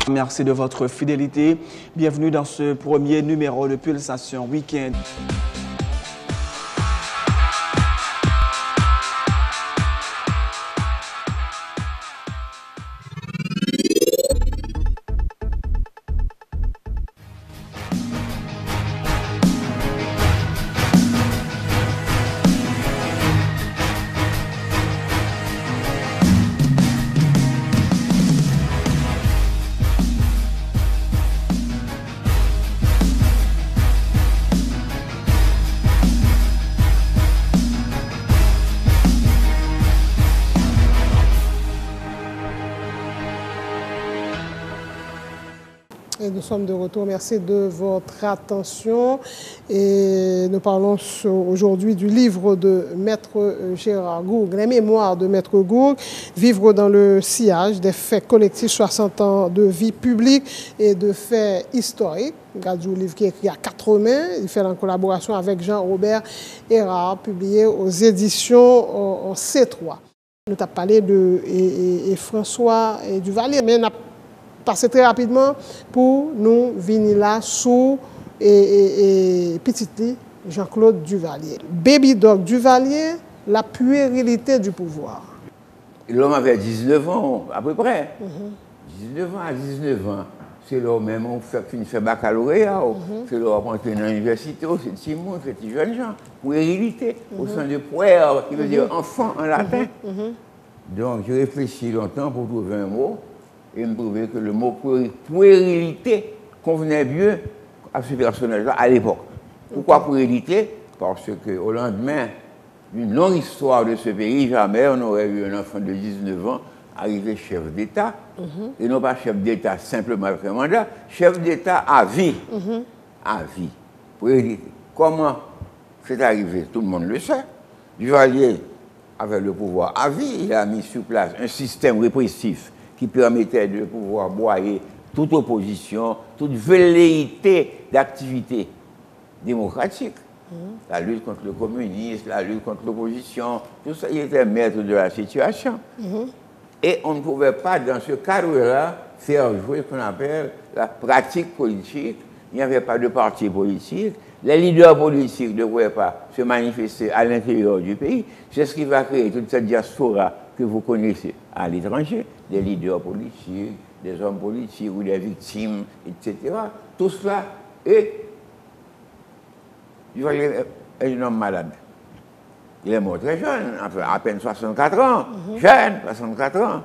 S4: Merci de votre fidélité. Bienvenue dans ce premier numéro de Pulsation Week-end.
S1: Et nous sommes de retour. Merci de votre attention. Et nous parlons aujourd'hui du livre de Maître Gérard Gourgue, les mémoires de Maître Gourgue, vivre dans le sillage des faits collectifs, 60 ans de vie publique et de faits historiques. Regardez le livre qui est écrit à 4 mains. Il fait en collaboration avec Jean-Robert Hérard, publié aux éditions en C3. Nous avons parlé de François Duvalier, mais passer très rapidement pour nous venir là sous petit Jean-Claude Duvalier. Baby Dog Duvalier, la puérilité du pouvoir.
S2: L'homme avait 19 ans, à peu près. 19 ans à 19 ans. C'est là même on fait baccalauréat, c'est là on rentre dans l'université, c'est petit monde, c'est des jeunes gens. Puérilité, au sens de puère, qui veut dire enfant en latin. Donc j'ai réfléchi longtemps pour trouver un mot. Et me trouvais que le mot puérilité convenait mieux à ce personnage-là à l'époque. Pourquoi puérilité? Parce qu'au lendemain d'une longue histoire de ce pays, jamais on aurait eu un enfant de 19 ans arriver chef d'État, et non pas chef d'État simplement avec un mandat, chef d'État à vie. À vie. Puérilité. Comment c'est arrivé? Tout le monde le sait. Duvalier avait le pouvoir à vie, il a mis sur place un système répressif qui permettait de pouvoir broyer toute opposition, toute velléité d'activité démocratique. La lutte contre le communisme, la lutte contre l'opposition, tout ça, il était maître de la situation. Et on ne pouvait pas, dans ce cadre-là, faire jouer ce qu'on appelle la pratique politique. Il n'y avait pas de parti politique. Les leaders politiques ne pouvaient pas se manifester à l'intérieur du pays. C'est ce qui va créer toute cette diaspora que vous connaissez à l'étranger, des leaders politiques, des hommes politiques ou des victimes, etc. Tout cela est un homme malade. Il est mort très jeune, à peine 64 ans. Jeune, 64 ans.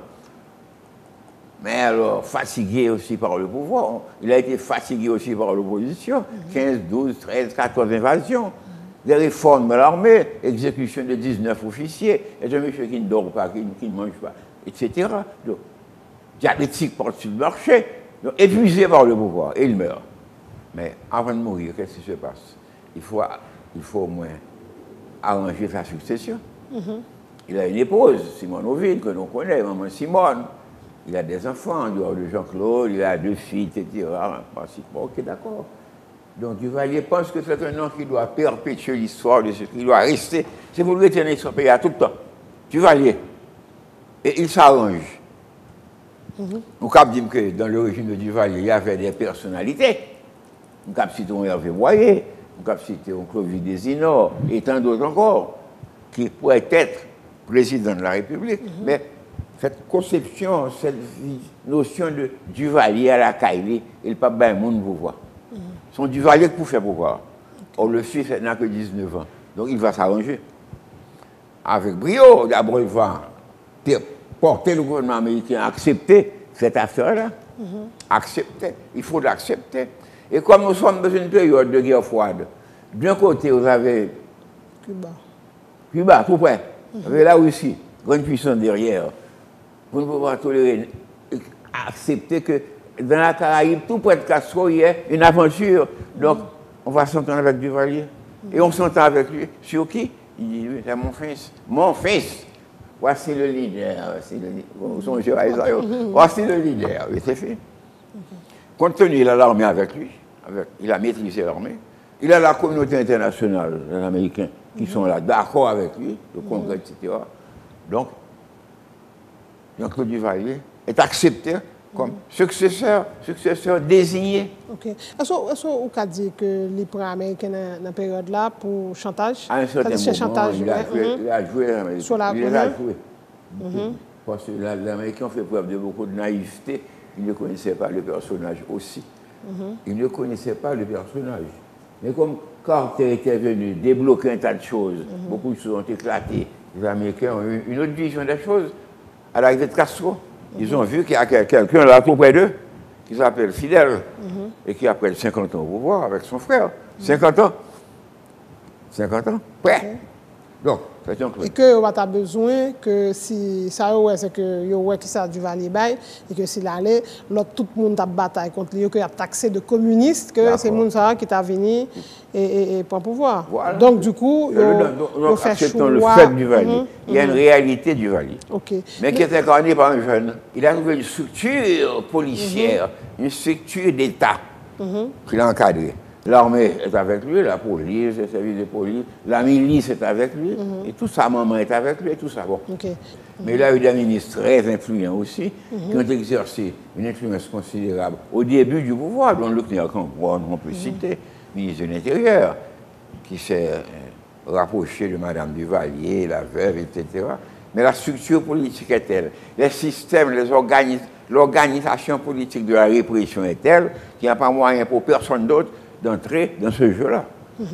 S2: Mais alors, fatigué aussi par le pouvoir. Il a été fatigué aussi par l'opposition. 15, 12, 13, 14 invasions. Des réformes de l'armée, exécution de 19 officiers. Et un monsieur qui ne dort pas, qui ne mange pas, etc. Donc, dialectique par-dessus le marché. Donc, épuisé par le pouvoir. Et il meurt. Mais avant de mourir, qu'est-ce qui se passe? Il faut au moins arranger sa succession. Il a une épouse, Simone Ovide, que l'on connaît, maman Simone. Il a des enfants, en dehors de Jean-Claude, il a 2 filles, etc. Ok, d'accord. Donc Duvalier pense que c'est un nom qui doit perpétuer l'histoire de ce qui doit rester. C'est pour lui retenir son pays à tout le temps. Duvalier. Et il s'arrange. On peut dire que dans l'origine de Duvalier, il y avait des personnalités. On peut citer un Hervé Boyer, on peut citer un Clovis Desinor, et tant d'autres encore, qui pourraient être président de la République. Mais cette conception, cette notion de Duvalier à la Kaili, il n'y a pas bien de monde pour voir. Son Duvalier pour faire pouvoir. Or, le fils n'a que 19 ans. Donc, il va s'arranger. Avec brio, d'abord, il va porter le gouvernement américain à accepter cette affaire-là. Accepter. Il faut l'accepter. Et comme nous sommes dans une période de guerre froide, d'un côté, vous avez Cuba, tout près. Vous avez la Russie, grande puissance derrière. Vous ne pouvez pas tolérer, accepter que dans la Caraïbe, tout près de Castro, il y a une aventure. Donc, on va s'entendre avec Duvalier. Et on s'entend avec lui. Sur qui? Il dit, oui, c'est mon fils. Mon fils! Voici le leader. Voici le leader. Oui, c'est fait. Compte tenu, il a l'armée avec lui. Il a maîtrisé l'armée. Il a la communauté internationale, les Américains, qui sont là, d'accord avec lui, le Congrès, etc. Donc, Jean-Claude Duvalier est accepté comme successeur désigné.
S1: Ok. Est-ce que vous avez dit que les prêts américains dans la période-là pour chantage?
S2: À un certain moment,
S1: chantage,
S2: il a joué
S1: sur la
S2: il a joué. Parce que les Américains ont fait preuve de beaucoup de naïveté. Ils ne connaissaient pas le personnage aussi. Ils ne connaissaient pas le personnage. Mais comme Carter était venu débloquer un tas de choses, beaucoup de choses ont éclaté. Les Américains ont eu une autre vision des choses. À l'arrivée de Castro, ils ont vu qu'il y a quelqu'un là tout près d'eux, qui s'appelle Fidel, et qui a près de 50 ans au pouvoir avec son frère. 50 ans. 50 ans. Prêt. Donc, c'est un truc.
S1: Et que vous avez besoin que si ça c'est que vous avez qui ça Duvalier bail et que s'il allait, tout le monde a bataille contre lui, que a taxé de communistes, que c'est le monde qui t'a venu et prend pouvoir.
S2: Voilà.
S1: Donc du coup,
S2: nous acceptons le fait du Duvalier. Il y a une réalité du Duvalier. Mais qui est incarnée par un jeune. Il a trouvé une structure policière, une structure d'État qu'il a encadrée. L'armée est avec lui, la police, le service de police, la milice est avec lui, et tout ça, maman est avec lui, et tout ça. Bon. Mais il a eu des ministres très influents aussi, qui ont exercé une influence considérable au début du pouvoir, dont Leclerc Cambronne, on peut citer, ministre de l'Intérieur, qui s'est rapproché de Mme Duvalier, la veuve, etc. Mais la structure politique est telle, les systèmes, l'organisation politique de la répression est telle qu'il n'y a pas moyen pour personne d'autre d'entrer dans ce jeu-là.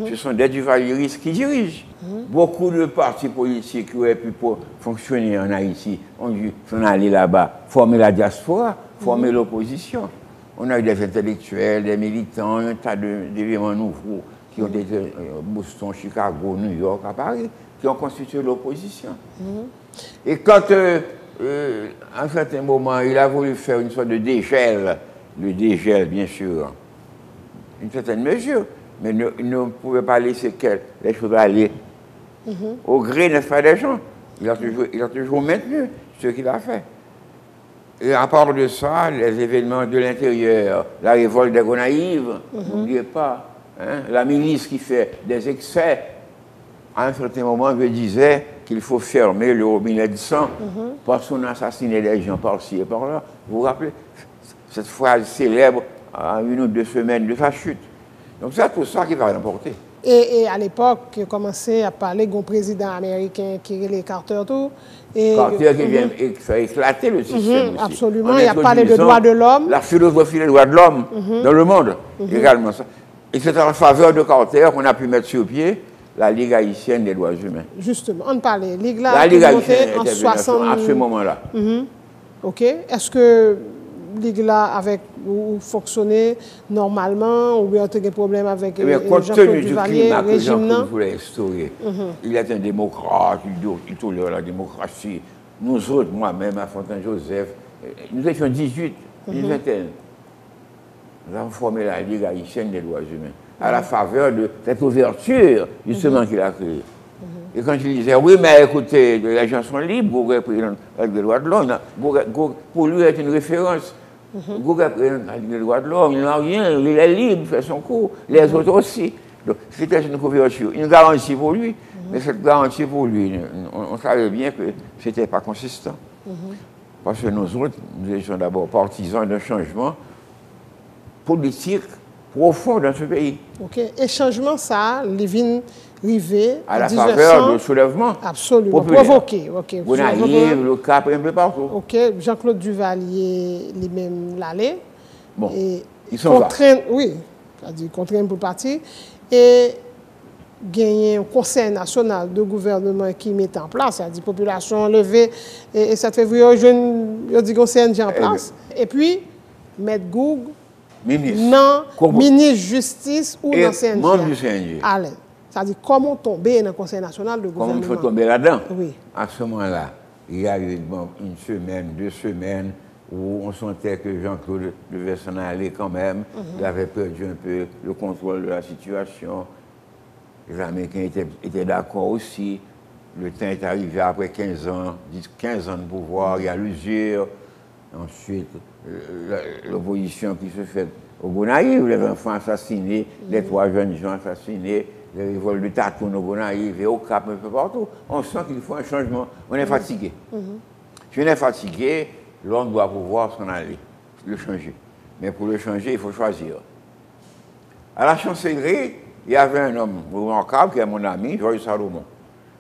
S2: Ce sont des duvalieristes qui dirigent. Beaucoup de partis politiques qui auraient pu fonctionner en Haïti ont dû s'en aller là-bas, former la diaspora, former l'opposition. On a eu des intellectuels, des militants, un tas d'éléments nouveaux qui ont été à Boston, Chicago, New York, à Paris, qui ont constitué l'opposition. Et quand, à un certain moment, il a voulu faire une sorte de dégel, le dégel, bien sûr, une certaine mesure, mais il ne pouvait pas laisser les choses aller au gré, n'est-ce pas, des gens. Il a toujours maintenu ce qu'il a fait. Et à part de ça, les événements de l'intérieur, la révolte des Gonaïves, n'oubliez pas, hein, la milice qui fait des excès, à un certain moment, je disais qu'il faut fermer le robinet de sang parce qu'on assassinait des gens par-ci et par-là. Vous vous rappelez cette phrase célèbre à 1 ou 2 semaines de sa chute. Donc c'est tout ça qui va l'emporter.
S1: Et à l'époque, il commençait à parler d'un président américain qui est les Carter tout.
S2: Carter qui vient faire éclater le système aussi.
S1: Absolument, il a parlé de droits de l'homme.
S2: La philosophie des droits de l'homme dans le monde, également ça. Et c'est en faveur de Carter qu'on a pu mettre sur pied la Ligue haïtienne des droits humains.
S1: Justement, on parlait.
S2: La Ligue haïtienne
S1: en
S2: était
S1: 60...
S2: à ce moment-là.
S1: OK. Est-ce que Ligue là avec ou fonctionner normalement ou bien il y a des problèmes avec
S2: Jean-Claude Duvalier, que Jean-Claude voulait instaurer. Il est un démocrate, il tolère la démocratie. Nous autres, moi-même, à Fontaine-Joseph, nous étions 18, une vingtaine. Nous avons formé la Ligue haïtienne des droits humains, à la faveur de cette ouverture, justement, qu'il a créée. Et quand il disait, oui, mais écoutez, les gens sont libres, vous représentent les droits de l'homme. Pour lui, c'est une référence. Vous représentez les droits de l'homme, il n'a rien, il est libre, il fait son cours, les autres aussi. Donc, c'était une couverture, une garantie pour lui, mais cette garantie pour lui, on savait bien que ce n'était pas consistant. Parce que nous autres, nous étions d'abord partisans d'un changement politique profond dans ce pays.
S1: OK. Et changement, ça, Lévin Rivet,
S2: à la faveur du soulèvement
S1: absolument
S2: populaire.
S1: Provoqué. OK.
S2: Gonaïve, le Cap, un peu partout.
S1: OK. Jean-Claude Duvalier, lui-même, l'allait.
S2: Bon,
S1: et
S2: ils sont là.
S1: Oui, c'est-à-dire contraint pour partir. Et gagner un conseil national de gouvernement qui met en place, c'est-à-dire population levée, et 7 février, je dis qu'on CNG en place. Et puis, mettre Goug, ministre justice ou dans CNG.
S2: Membre du CNG.
S1: Allez. C'est-à-dire comment tomber dans le conseil national de gouvernement.
S2: Comment il faut tomber là-dedans.
S1: Oui.
S2: À ce moment-là, il y a eu une semaine, 2 semaines, où on sentait que Jean-Claude devait s'en aller quand même. Il avait perdu un peu le contrôle de la situation. Les Américains étaient d'accord aussi. Le temps est arrivé après 15 ans, 15 ans de pouvoir, il y a l'usure. Ensuite, l'opposition qui se fait au Gonaïve, les enfants assassinés, les 3 jeunes gens assassinés, les révoltes de Tatoune au Gonaïve et au Cap, un peu partout. On sent qu'il faut un changement. On est fatigué. Si on est fatigué, l'homme doit pouvoir s'en aller, le changer. Mais pour le changer, il faut choisir. À la chancellerie, il y avait un homme remarquable qui est mon ami, Georges Salomon.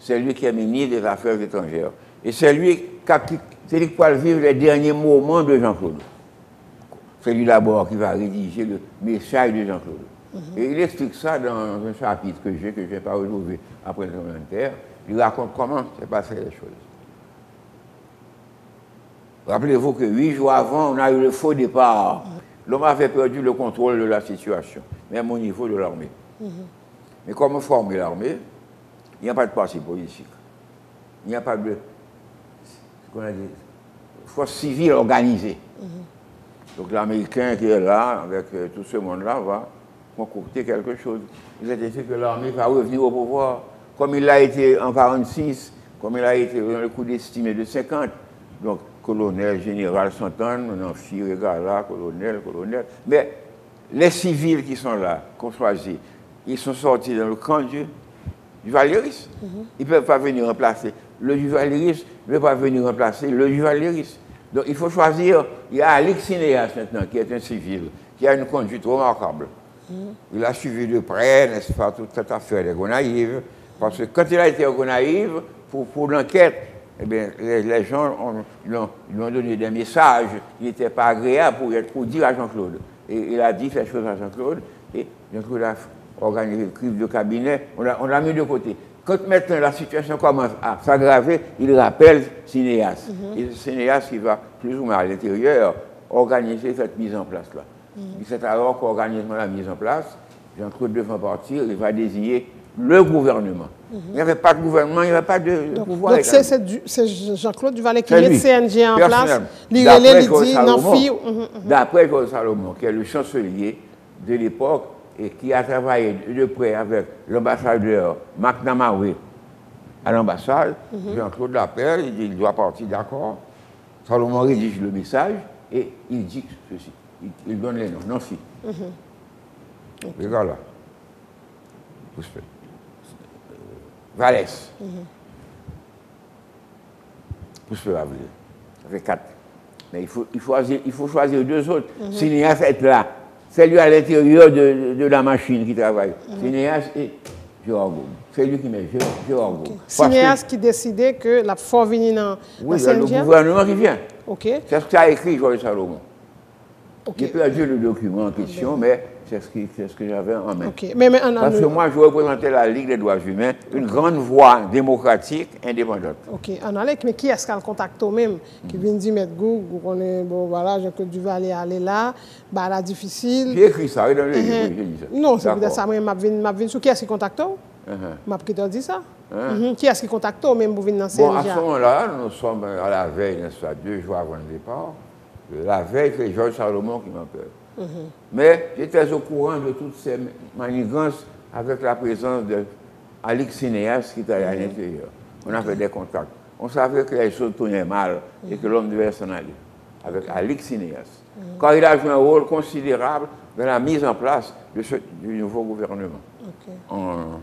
S2: C'est lui qui est ministre des Affaires étrangères. Et c'est lui qui va vivre les derniers moments de Jean-Claude. C'est lui d'abord qui va rédiger le message de Jean-Claude. Et il explique ça dans un chapitre que je n'ai pas retrouvé après le commentaire. Il raconte comment s'est passé les choses. Rappelez-vous que 8 jours avant, on a eu le faux départ. L'homme avait perdu le contrôle de la situation, même au niveau de l'armée. Mais comment former l'armée? Il n'y a pas de parti politique. Il n'y a pas de force civile organisée. Donc l'Américain qui est là, avec tout ce monde-là, va concocter quelque chose. Il était fait que l'armée va revenir au pouvoir, comme il l'a été en 1946, comme il a été dans le coup d'estimé de 50. Donc, colonel, général Santane, on en fit Regala, colonel. Mais les civils qui sont là, qu'on choisit, ils sont sortis dans le camp du Duvalier. Ils ne peuvent pas venir remplacer le Duvalier, ne peuvent pas venir remplacer le Duvalier. Donc il faut choisir. Il y a Alix Sinéas maintenant, qui est un civil, qui a une conduite remarquable. Il a suivi de près, n'est-ce pas, toute cette affaire des Gonaïves. Parce que quand il a été au Gonaïve, pour l'enquête, eh bien, les gens lui ont donné des messages. Il n'était pas agréable pour dire à Jean-Claude. Et il a dit ces choses à Jean-Claude. Et Jean-Claude a organisé une crise de cabinet. On l'a mis de côté. Quand maintenant la situation commence à s'aggraver, il rappelle Sinéas. Et Sinéas qui va plus ou moins à l'intérieur organiser cette mise en place-là. C'est alors qu'organise la mise en place, Jean-Claude devant partir, il va désigner le gouvernement. Il n'y avait pas de gouvernement, il n'y avait pas de pouvoir.
S1: Donc c'est Jean-Claude Duvalier qui met le CNG en place.
S2: D'après Georges Salomon, qui est le chancelier de l'époque et qui a travaillé de près avec l'ambassadeur Mac Namawe à l'ambassade, Jean-Claude l'appelle, il dit qu'il doit partir, d'accord. Salomon rédige le message et il dit ceci. Il donne les noms, Nancy. Regarde là. Valès. Pousse-le à venir. Ça fait 4. Mais il faut choisir 2 autres. Sinéas est là. C'est lui à l'intérieur de la machine qui travaille. Sinéas et Gérard Gould. C'est lui qui met Gérard Gould.
S1: Sinéas qui décidait que la faut venir dans
S2: le gouvernement qui vient.
S1: OK.
S2: C'est ce qu'a écrit Georges Salomon. J'ai perdu le document en question, mais c'est ce que j'avais en main. Parce que moi, je représentais la Ligue des droits humains, une grande voix démocratique, indépendante.
S1: Ok, mais qui est-ce qu'elle contacte même? Qui vient dire, M. Goug, on est, bon, voilà, Jean-Claude Duvalier aller là, bah, là, difficile.
S2: J'ai écrit ça, oui, dans le livre, j'ai dit ça.
S1: Non, c'est peut-être ça, moi, je viens sur qui est-ce qui contacte? Je dit ça. Qui est-ce qui contacte même pour venir dans CNJ?
S2: Bon, à ce moment-là, nous sommes à la veille, n'est-ce pas, 2 jours avant le départ. La veille, c'est Georges Salomon qui m'appelle. Mais j'étais au courant de toutes ces manigances avec la présence d'Alix Cinéas qui était à l'intérieur. On a fait des contacts. On savait que les choses tournaient mal et que l'homme devait s'en aller. Avec Alix Cinéas. Quand il a joué un rôle considérable dans la mise en place du nouveau gouvernement. En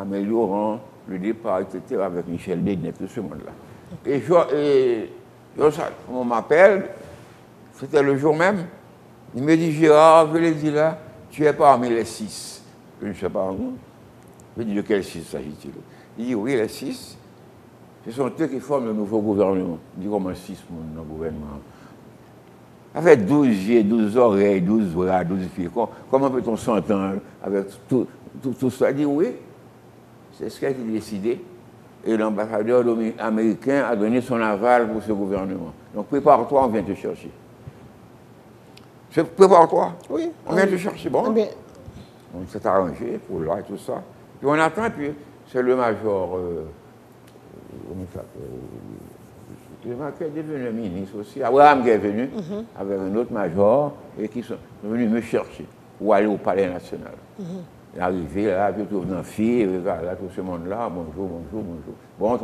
S2: améliorant le départ, etc., avec Michel Degnet, tout ce monde-là. Et on m'appelle, c'était le jour même. Il me dit, Gérard, je l'ai dit là, tu es parmi les 6. Je ne sais pas où. Je dis, de quel 6 s'agit-il? Il dit, oui, les 6. Ce sont eux qui forment le nouveau gouvernement. Il dit, comment 6 dans le gouvernement? Avec 12 yeux, 12 oreilles, 12 bras, 12 pieds, comment peut-on s'entendre avec tout ça? Il dit, oui, c'est ce qui a été décidé. Et l'ambassadeur américain a donné son aval pour ce gouvernement. Donc, prépare-toi, on vient te chercher. Prépare-toi. Oui. On vient te chercher. Bon. On s'est arrangé pour là et tout ça. Puis on attend, puis c'est le major. Comment il s'appelle? Le major qui est devenu ministre aussi. Abraham qui est venu avec un autre major et qui sont venus me chercher pour aller au Palais national. Arrivé là, je trouve une fille, regarde là, tout ce monde-là, bonjour. Bon,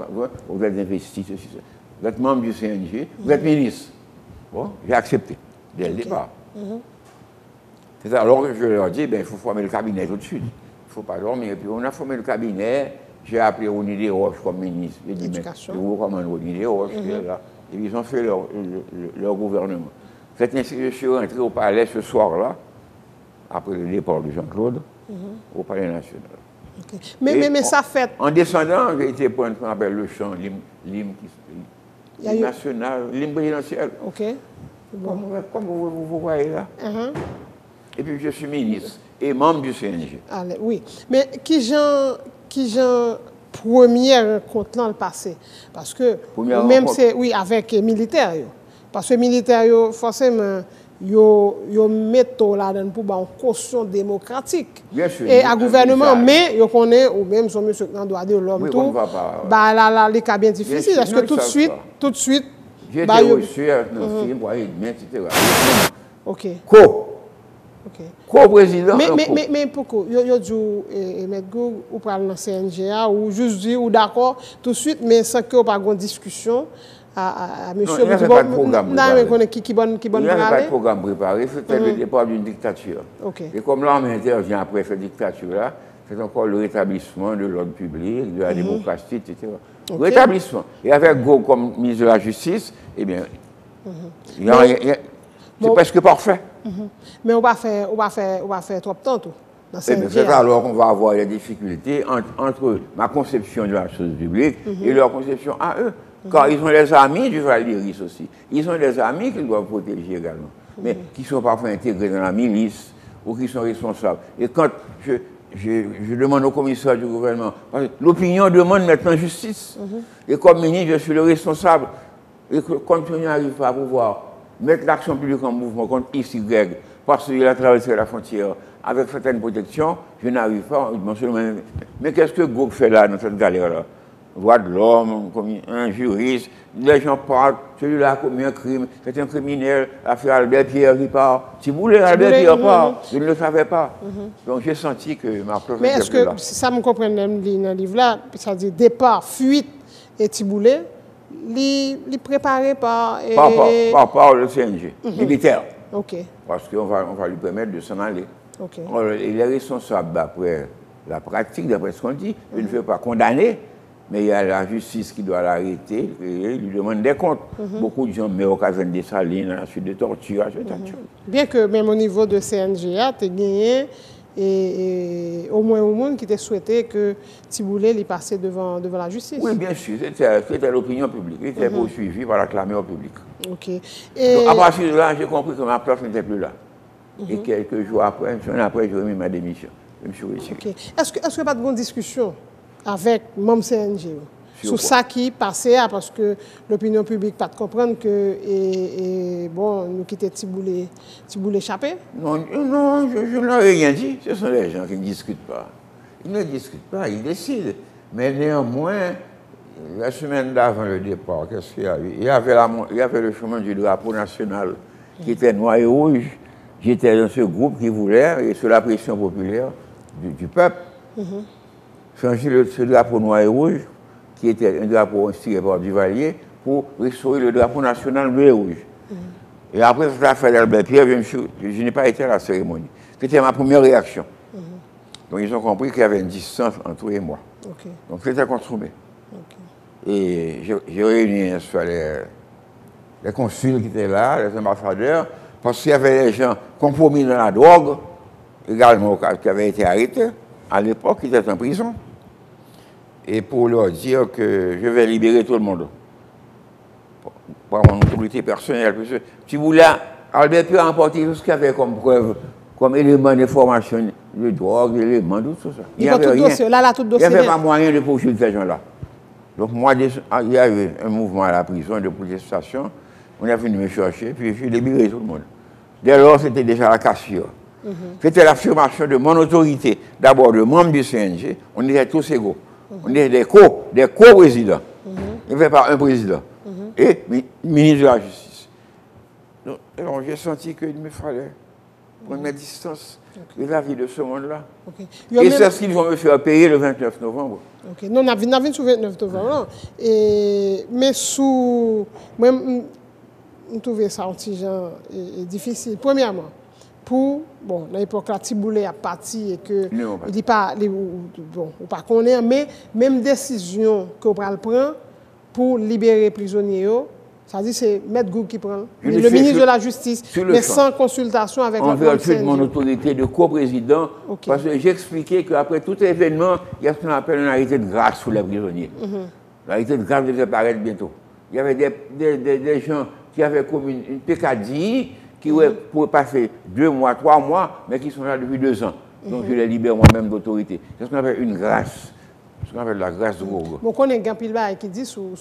S2: vous êtes investi, ceci, ça. Vous êtes membre du CNJ, vous êtes ministre. Bon, j'ai accepté dès le départ. C'est alors que je leur dis, il faut former le cabinet tout de suite. Il ne faut pas dormir. Et puis on a formé le cabinet, j'ai appelé Ronny Desroches comme ministre. J'ai dit, mais je vous recommande Ronny Desroches, là. Et ils ont fait leur gouvernement. C'est ainsi que je suis rentré au palais ce soir-là, après le départ de Jean-Claude, au Palais national.
S1: Mais ça fait...
S2: En descendant, j'ai été pour ce qu'on appelle le chant, l'hymne national, l'hymne présidentiel.
S1: Ok. Bon.
S2: Comme vous voyez là. Et puis je suis ministre et membre du CNJ.
S1: Allez, oui. Mais qui j'en première rencontre dans le passé? Parce que même c'est oui avec les militaires. Parce que les militaires, forcément, ils mettent là-dedans pour une caution démocratique.
S2: Bien sûr.
S1: Et à gouvernement, mais ils connaissent, ou même son monsieur qui doit dire l'homme tout, là, les cas bien difficiles. Parce que tout de suite,
S2: j'ai été reçu avec nos films, etc.
S1: Ok.
S2: Co-président.
S1: Mais pourquoi? Yo dit, M. Goug, ou parle dans le CNGA, ou juste dit, ou d'accord, tout de suite, mais sans qu'il n'y ait pas de discussion à monsieur.
S2: Il n'y avait pas de programme préparé.
S1: Il
S2: n'y avait pas de programme préparé, c'était le départ d'une dictature. Et comme l'armée intervient après cette dictature-là, c'est encore le rétablissement de l'ordre public, de la démocratie, etc. Rétablissement. Et avec Goug comme ministre de la Justice, eh bien, c'est presque parfait.
S1: Mais on va faire trop de temps, tout.
S2: C'est alors qu'on va avoir des difficultés entre ma conception de la chose publique et leur conception à eux. Car ils ont des amis du Val-d'Iris aussi. Ils ont des amis qu'ils doivent protéger également. Mais qui sont parfois intégrés dans la milice ou qui sont responsables. Et quand je demande au commissaire du gouvernement, l'opinion demande maintenant justice. Et comme ministre, je suis le responsable. Et comme je n'arrive pas à pouvoir mettre l'action publique en mouvement contre XY, parce qu'il a traversé la frontière avec certaines protections, je n'arrive pas. Mais qu'est-ce que Goug fait là, dans cette galère-là? Voix de l'homme, un juriste, les gens parlent, celui-là a commis un crime, c'est un criminel, l'affaire Albert Pierre qui part. Si vous voulez, Albert Pierre part, je ne le savais pas. Donc j'ai senti que ma preuve était là.
S1: Mais est-ce que, si ça me comprend dans le livre-là, ça dit départ, fuite et Tiboulé, les préparé par...
S2: Par le CNG, militaire.
S1: Ok.
S2: Parce qu'on va lui permettre de s'en aller.
S1: Ok.
S2: Il est responsable d'après la pratique, d'après ce qu'on dit. Il ne fait pas condamner, mais il y a la justice qui doit l'arrêter et lui demande des comptes. Beaucoup de gens meurent au caserne des Salines, à la suite de torture, etc.
S1: Bien que même au niveau de CNGA, tu as gagné et au moins au monde qui était souhaité que Tiboulé lui passait devant la justice.
S2: Oui, bien sûr, c'était l'opinion publique. Il était poursuivi par la clameur publique.
S1: Ok.
S2: Donc, à partir de là, j'ai compris que ma place n'était plus là. Et quelques jours après, une semaine après, j'ai remis ma démission. Je me suis retiré.
S1: Ok. Est-ce qu'il n'y a pas de bonne discussion avec Mom CNG sur ça qui passait, parce que l'opinion publique pas de comprendre que bon, nous quitter Tiboulé échappé?
S2: Non, je n'ai rien dit. Ce sont les gens qui ne discutent pas. Ils ne discutent pas, ils décident. Mais néanmoins, la semaine d'avant le départ, qu'est-ce qu'il y avait? Il y avait le chemin du drapeau national qui était noir et rouge. J'étais dans ce groupe qui voulait, et sous la pression populaire du peuple, changer ce drapeau noir et rouge, qui était un drapeau inspiré par Duvalier, pour restaurer le drapeau national bleu et rouge. Et après cette affaire d'Albert Pierre, je n'ai pas été à la cérémonie. C'était ma première réaction. Donc ils ont compris qu'il y avait une distance entre eux et moi.
S1: Okay.
S2: Donc c'était consommé. Okay. Et j'ai réuni les consuls qui étaient là, les ambassadeurs, parce qu'il y avait des gens compromis dans la drogue, également qui avaient été arrêtés à l'époque, qui étaient en prison. Et pour leur dire que je vais libérer tout le monde. Par mon autorité personnelle. Si vous voulez, Albert Pierre a emporté tout ce qu'il y avait comme preuve, comme élément d'information, de drogue, d'éléments, tout ça.
S1: Il n'y avait
S2: pas moyen de poursuivre ces gens-là. Donc moi, il y avait un mouvement à la prison de protestation. On est venu me chercher, puis j'ai libéré tout le monde. Dès lors, c'était déjà la cassure. C'était l'affirmation de mon autorité, d'abord de membre du CNG. On était tous égaux. On était des co-présidents. Il n'y avait pas un président. Et ministre de la Justice. Donc, j'ai senti qu'il me fallait prendre mes distances de la vie de ce monde-là. Et c'est ce qu'ils vont me faire payer le 29 novembre.
S1: Ok, non, on a vu sur le 29 novembre. Mais sous... Moi, je trouvais ça un petit genre difficile. Premièrement, pour, bon, dans l'époque, la Tiboulé a parti et que il dit pas, bon, ou pas qu'on est, mais même décision qu'on prend pour libérer les prisonniers, ça dit c'est Maître Goug qui prend, le ministre de la Justice, mais sans consultation avec
S2: en vertu de mon autorité de co-président, parce que j'expliquais qu'après tout événement, il y a ce qu'on appelle une arrêté de grâce sur les prisonniers. L'arrêté de grâce devait paraître bientôt. Il y avait des gens qui avaient commis une pécadille, qui pouvaient passer 2 mois, 3 mois, mais qui sont là depuis 2 ans. Donc je les libère moi-même d'autorité. C'est ce qu'on appelle une grâce. Ce qu'on appelle la grâce de Goug.
S1: Bon, on a un pile qui dit sous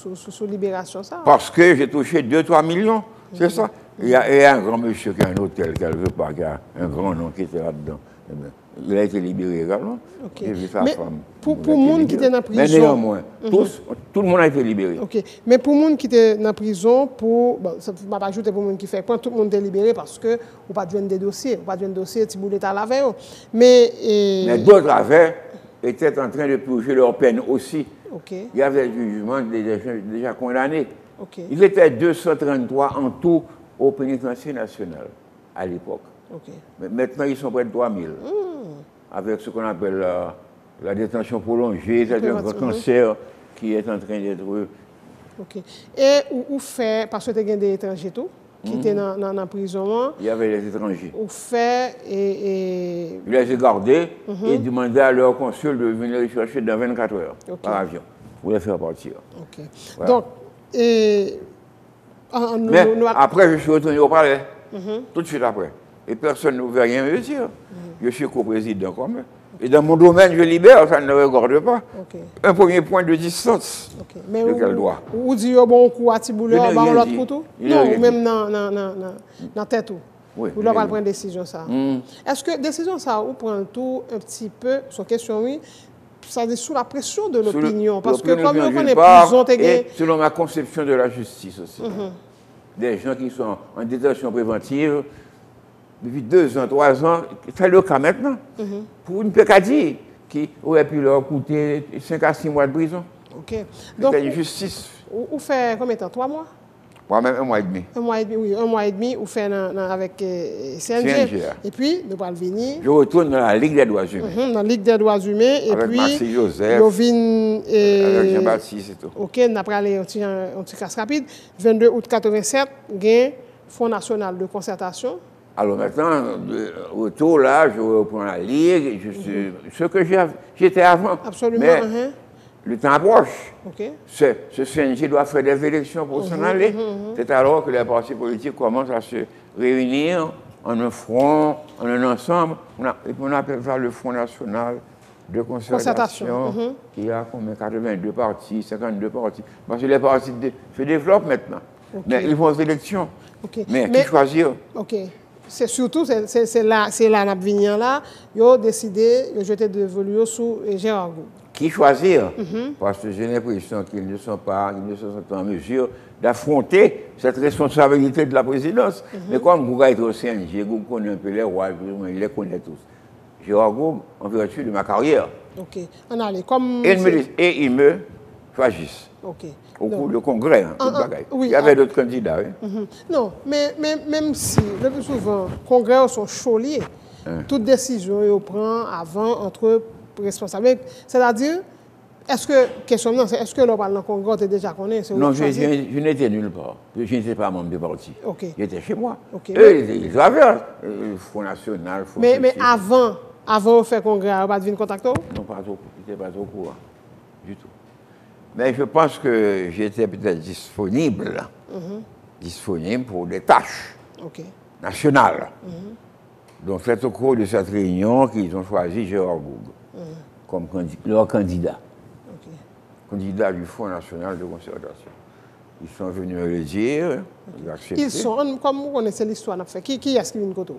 S1: libération ça.
S2: Parce que j'ai touché 2-3 millions, c'est ça. Il y a un grand monsieur qui a un hôtel qu'elle ne veut pas, qui a un grand nom qui était là-dedans. Il a été libéré également. J'ai vu sa femme.
S1: Pour le monde qui était dans la prison.
S2: Mais néanmoins, tout le monde a été libéré.
S1: Ok. Mais pour le monde qui était dans la prison, bon, ça ne va pas ajouter pour le monde qui fait point, tout le monde est libéré parce que vous pas besoin des dossiers. Vous pas besoin de dossiers, Tiboulé à la veille. Mais
S2: d'autres avaient étaient en train de purger leur peine aussi.
S1: Okay.
S2: Il y avait le jugement des gens déjà condamnés. Ils étaient 233 en tout au pénitencier national à l'époque. Mais maintenant, ils sont près de 3000. Avec ce qu'on appelle la détention prolongée, c'est un grand cancer qui est en train d'être...
S1: Ok. Et où fait, parce que tu as des étrangers tout, qui étaient dans l'emprisonnement.
S2: Il y avait les étrangers.
S1: Où fait et...
S2: Ils les ont gardés et demandaient à leur consul de venir les chercher dans 24 heures par avion pour les faire partir.
S1: Ok. Voilà. Donc,
S2: mais après, je suis retourné au palais, tout de suite après. Et personne ne pouvait rien me dire. Je suis co-président quand même. Et dans mon domaine, je libère, ça ne le regarde pas. Un premier point de distance.
S1: Mais
S2: de quel droit?
S1: Ou dit bon coup à Tiboulé, on va l'autre couteau? Non, ou même dans la tête. Oui. Ou là, on va prendre une décision ça. Est-ce que décision ça, ou prend tout un petit peu, sur question, oui, ça dit sous la pression de l'opinion? Parce que comme on connaît prison,
S2: et selon ma conception de la justice aussi. Des gens qui sont en détention préventive, depuis 2 ans, 3 ans, c'est le cas maintenant, pour une pécadille qui aurait pu leur coûter 5 à 6 mois de prison. Donc, c'est une justice.
S1: Vous faites combien de temps? 3 mois?
S2: Moi-même, 1 mois et demi.
S1: 1 mois et demi, oui. 1 mois et demi, vous faites avec CNG. Et puis, nous allons venir.
S2: Je retourne dans la Ligue des droits humains.
S1: Dans la Ligue des droits humains. Et
S2: avec
S1: puis,
S2: Marcy Joseph.
S1: Avec
S2: Jean-Baptiste et tout.
S1: OK, nous allons aller un petit casse rapide. 22 août 87, il y a Fonds national de concertation.
S2: Alors maintenant, autour là, je reprends la ligue, ce que j'étais avant.
S1: Absolument.
S2: Mais le temps approche.
S1: OK.
S2: Ce CNJ doit faire des élections pour s'en aller. C'est alors que les partis politiques commencent à se réunir en un front, en un ensemble. On appelle ça le Front national de concertation. Il y a combien? 82 partis, 52 partis. Parce que les partis se développent maintenant. Okay. Mais ils vont aux élections.
S1: Okay.
S2: Mais qui choisir?
S1: OK. C'est surtout, c'est là, là, ils ont décidé de jeter de volume sous Gérard Goug.
S2: Qui choisir? Parce que j'ai l'impression qu'ils ne sont pas en mesure d'affronter cette responsabilité de la présidence. Mais comme Goug est au CNJ, Goug connaît un peu les rois, il les connaît tous. Gérard Goug, en vertu de ma carrière.
S1: OK. On allait comme...
S2: Et il me choisissent.
S1: OK.
S2: Au cours du congrès,
S1: oui,
S2: il y avait d'autres candidats.
S1: Non, mais même si, le plus souvent, les congrès sont chauds, toute décision ils prennent avant entre responsables. C'est-à-dire, est-ce que l'on parle dans le congrès, tu déjà connais?
S2: Non, je n'étais nulle part. Je n'étais pas membre du parti.
S1: Okay.
S2: J'étais chez moi.
S1: Okay.
S2: Eux, ils avaient le Front national.
S1: Mais avant de faire le congrès, on va venir contacter?
S2: Non, pas trop. Je n'étais pas au courant. Du tout. Mais je pense que j'étais peut-être disponible pour des tâches nationales. Donc c'est au cours de cette réunion qu'ils ont choisi Gérard Goug comme leur candidat. Candidat du Front national de concertation. Ils sont venus me le dire, ils ont accepté.
S1: Ils sont, comme vous connaissez l'histoire, qui est-ce qui vient de côté?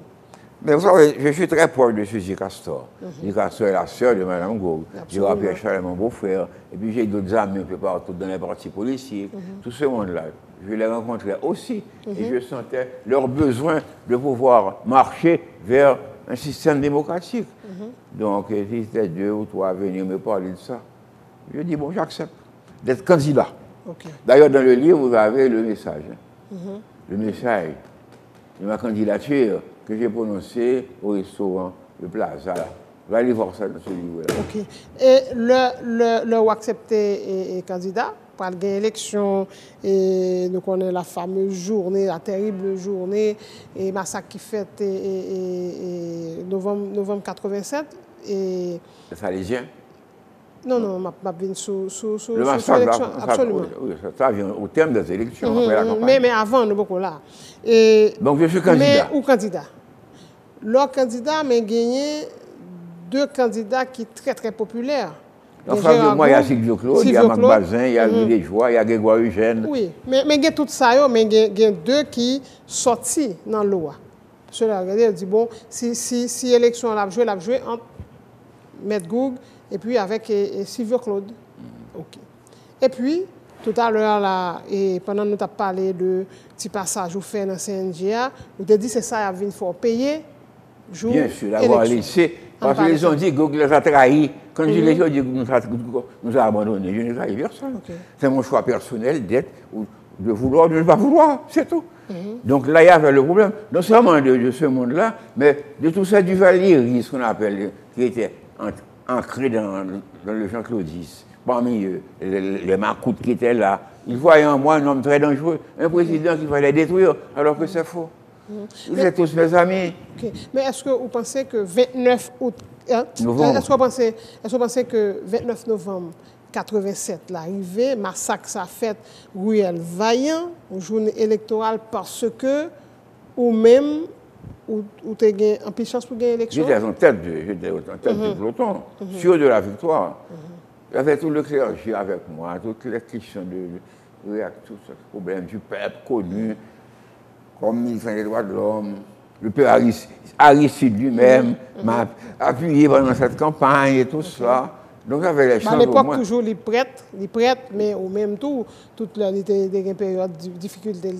S2: Mais vous savez, je suis très proche de Suzy Castor. Suzy Castor est la sœur de Mme Goug. Gérard Pierre Charles est mon beau-frère. Et puis j'ai d'autres amis un peu partout dans les partis politiques. Tout ce monde-là, je les rencontrais aussi. Et je sentais leur besoin de pouvoir marcher vers un système démocratique. Donc, si c'était 2 ou 3 à venir me parler de ça, je dis, bon, j'accepte d'être candidat. D'ailleurs, dans le livre, vous avez le message. Le message de ma candidature que j'ai prononcé au restaurant, le Plaza. Vous allez voir ça dans ce livre-là.
S1: OK. Et le accepté candidat, par l'élection, et nous connaissons la fameuse journée, la terrible journée, et massacre qui fête novembre 87. Et...
S2: Les Salésiens?
S1: Non, ma bien sous
S2: le massacre,
S1: l'élection, absolument.
S2: Oui, ça vient au terme des élections.
S1: Mais avant, nous beaucoup là. Et,
S2: donc je suis candidat.
S1: Mais ou candidat. Leur candidat m'a gagné 2 candidats qui sont très très populaires.
S2: En face de moi, il y a Sylvio Claude, il y a Marc Bazin, il y a Louis Desjoie, il y a Grégoire Eugène.
S1: Oui, mais il y a tout ça, mais il y a 2 qui sont sortis dans la loi. Cela, regardez, dit bon, si l'élection l'a joué entre M. Goug et puis avec Sylvio Claude. OK. Et puis, tout à l'heure, là, et pendant que nous avons parlé de petit passage ou fait dans le CNGA, vous avez dit que c'est ça, il faut payer.
S2: Bien sûr, d'avoir laissé. Parce qu'ils ont dit que Goug les a trahis. Quand je les ai dit que nous a abandonnés, je n'ai trahi personne. C'est mon choix personnel d'être ou de vouloir ou de ne pas vouloir, c'est tout. Donc là, il y avait le problème, non seulement de ce monde-là, mais de tout ça du Valéry, ce qu'on appelle, qui était ancré dans le Jean-Claudis. Parmi eux, les Macoutes qui étaient là, ils voyaient en moi un homme très dangereux, un président qu'il fallait détruire, alors que c'est faux. Ils étaient tous mes amis.
S1: Okay. Mais est-ce que vous pensez que 29 août, est-ce que vous pensez que 29 novembre 87, l'arrivée, massacre ça fait Ruel Vaillant, une journée électorale parce que ou même ou tu as une chance pour gagner l'élection?
S2: J'étais en tête du peloton, sûr de la victoire. J'avais tout le clergé avec moi, toutes les questions de tout ce problème du peuple connu, comme il fait les droits de l'homme. Le père Aristide lui-même m'a appuyé pendant cette campagne et tout ça. Donc j'avais les chances.
S1: À l'époque, toujours les prêtres, mais au même temps, toute la période de difficulté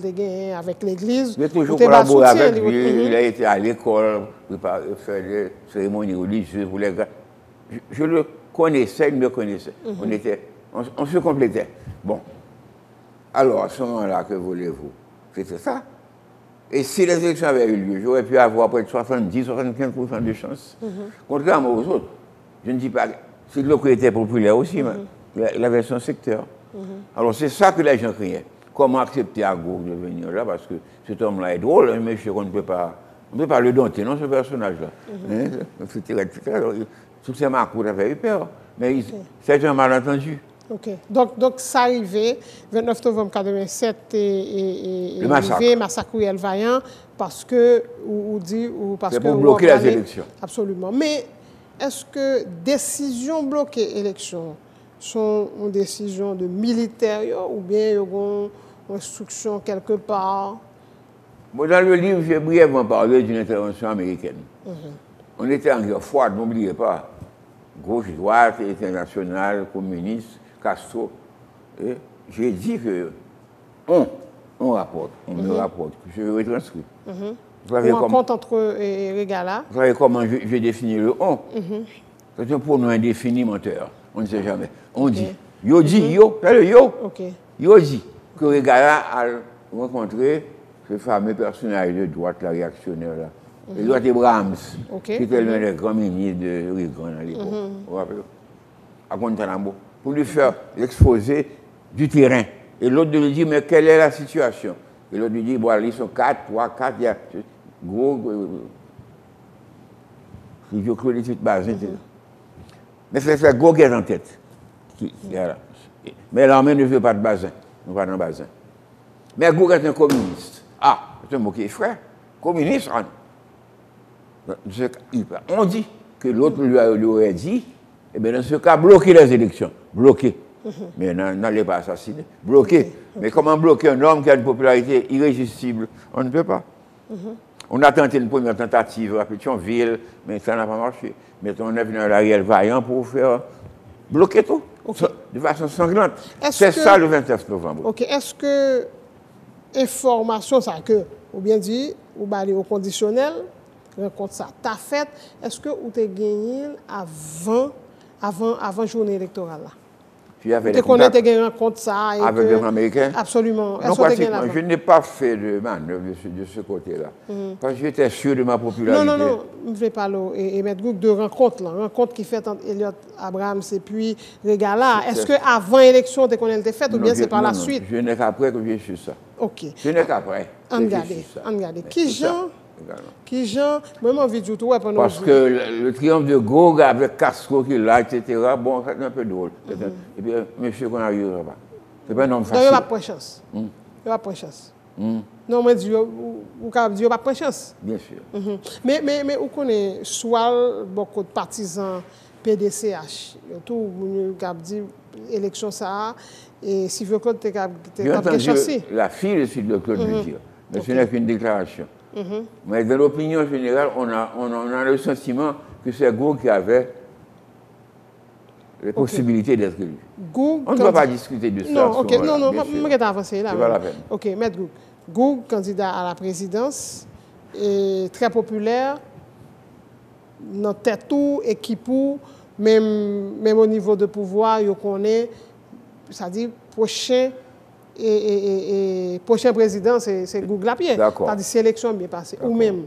S1: avec l'Église.
S2: J'ai toujours collaboré avec lui. Il a été à l'école pour faire des cérémonies religieuses pour les gars. Je le connaissais, il me connaissait. On se complétait. Bon. Alors, à ce moment-là, que voulez-vous? C'était ça. Et si les élections avaient eu lieu, j'aurais pu avoir près de 70-75% de chances. Contrairement aux autres, je ne dis pas. C'est le côté était populaire aussi, mais il avait son secteur. Alors c'est ça que les gens criaient. Comment accepter à Goug de venir là? Parce que cet homme-là est drôle, un monsieur qu'on ne peut pas On ne peut pas le dompter, non, ce personnage-là. Tous ces marques avaient eu peur. Mais c'est un malentendu.
S1: OK. Donc, ça arrivait, 29 novembre 87, et
S2: le massacre.
S1: Massacre El Vaillant, parce que,
S2: c'est pour bloquer les élections.
S1: Absolument. Mais est-ce que décision bloquer élections sont une décision de militaires ou bien ils ont une instruction quelque part?
S2: Bon, dans le livre, j'ai brièvement parlé d'une intervention américaine. On était en guerre froide, n'oubliez pas. Gauche, droite, internationale, communiste, Castro. Et j'ai dit que on rapporte, on me rapporte, je vais retranscrire.
S1: On rencontre entre Regala.
S2: Vous savez comment j'ai défini le on? C'est un pronom indéfini menteur. On ne sait jamais. On dit, yo dit, yo, c'est le yo. Yo dit que Regala a rencontré ce fameux personnage de droite, la réactionnaire là. Edward Abrams, qui était l'un des grands ministres de Reagan à l'époque. Vous vous rappelez? À Guantanamo. Pour lui faire l'exposé du terrain. Et l'autre lui dit, mais quelle est la situation? Et l'autre lui dit, bon, ils sont 4, 3, 4, il y a gros. Je crois les petites bases. Mais c'est Gros qui est en tête. Mais l'armée ne veut pas de Bazin. Nous pas dans Bazin. Mais Gros est un communiste. Ah, c'est un mot qui est frère. Communiste, on dit que l'autre lui aurait dit, eh bien dans ce cas, bloquer les élections. Bloquer. Mais n'allez pas assassiner. Bloquer. Mais comment bloquer un homme qui a une popularité irrésistible? On ne peut pas. On a tenté une première tentative à Pétionville, mais ça n'a pas marché. Mais on est venu à l'Ariel Vaillant pour faire bloquer tout, de façon sanglante. C'est ça le 29 novembre.
S1: OK. Est-ce que information, ça que, ou bien dit, ou aller au conditionnel, rencontre ça, t'as fait, est-ce que vous avez gagné avant journée électorale là?
S2: Tu avais
S1: des contacts avec ça
S2: avec les Américains?
S1: Absolument.
S2: Non, pratiquement, je n'ai pas fait de manœuvre de ce côté-là. Parce que j'étais sûr de ma popularité.
S1: Non, je ne veux pas et mettre groupe de rencontre qui fait entre Elliot Abrams et puis Regala. Est-ce qu'avant l'élection, dès qu'on a été faite, ou bien c'est par la suite?
S2: Je n'ai qu'après que j'ai su ça.
S1: OK.
S2: Je n'ai qu'après.
S1: Regardez. Qui Jean, moi, j'ai envie de tout.
S2: Parce que le triomphe de Gog avec Castro qui est là, etc., bon, c'est un peu drôle. Et puis, monsieur, qu'on n'arrivera pas. C'est pas un homme facile.
S1: Il n'y a pas de chance. Il n'y a pas de chance. Non, mais il n'y a pas de chance.
S2: Bien sûr.
S1: Mais vous connaissez soit beaucoup de partisans PDCH, tout le monde dit élection ça, et si vous voulez,
S2: j'ai entendu la fille de Sylvie Claude le dire, mais ce n'est qu'une déclaration. Mais dans l'opinion générale, on a le sentiment que c'est Gou qui avait les possibilités d'être élu. On ne doit pas discuter de ça.
S1: Non, ok, non, je vais avancer là.
S2: C'est pas la peine.
S1: Ok, Maître Gou. Gou, candidat à la présidence, est très populaire, dans tête tout, équipe, même au niveau de pouvoir, il connaît, c'est-à-dire prochain président, c'est Gou Lapierre.
S2: D'accord.
S1: C'est-à-dire sélection bien passée. Ou même,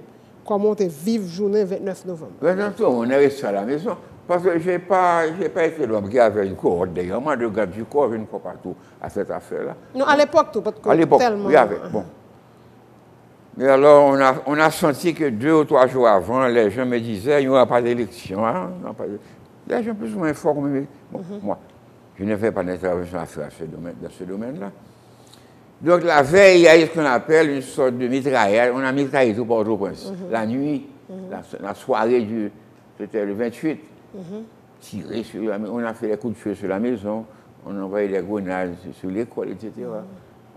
S1: comment tu vive journée 29 novembre.
S2: On est resté à la maison. Parce que je n'ai pas été l'homme qui avait une cohorte d'ailleurs. Moi, je regarde du corps, une fois partout à cette affaire-là.
S1: Non, à l'époque, tout, parce que
S2: à l'époque,
S1: tellement...
S2: il y avait. Bon. Mais alors, on a senti que 2 ou 3 jours avant, les gens me disaient, il n'y aura pas d'élection. Hein? Les gens plus ou moins informés. Bon, moi, je ne fais pas d'intervention à faire dans ce domaine-là. Donc, la veille, il y a ce qu'on appelle une sorte de mitraillette. On a mitraillé tout Port-au-Prince. La nuit, la soirée c'était le 28. Tiré sur la maison. On a fait les coups de feu sur la maison. On a envoyé des grenades sur l'école, etc.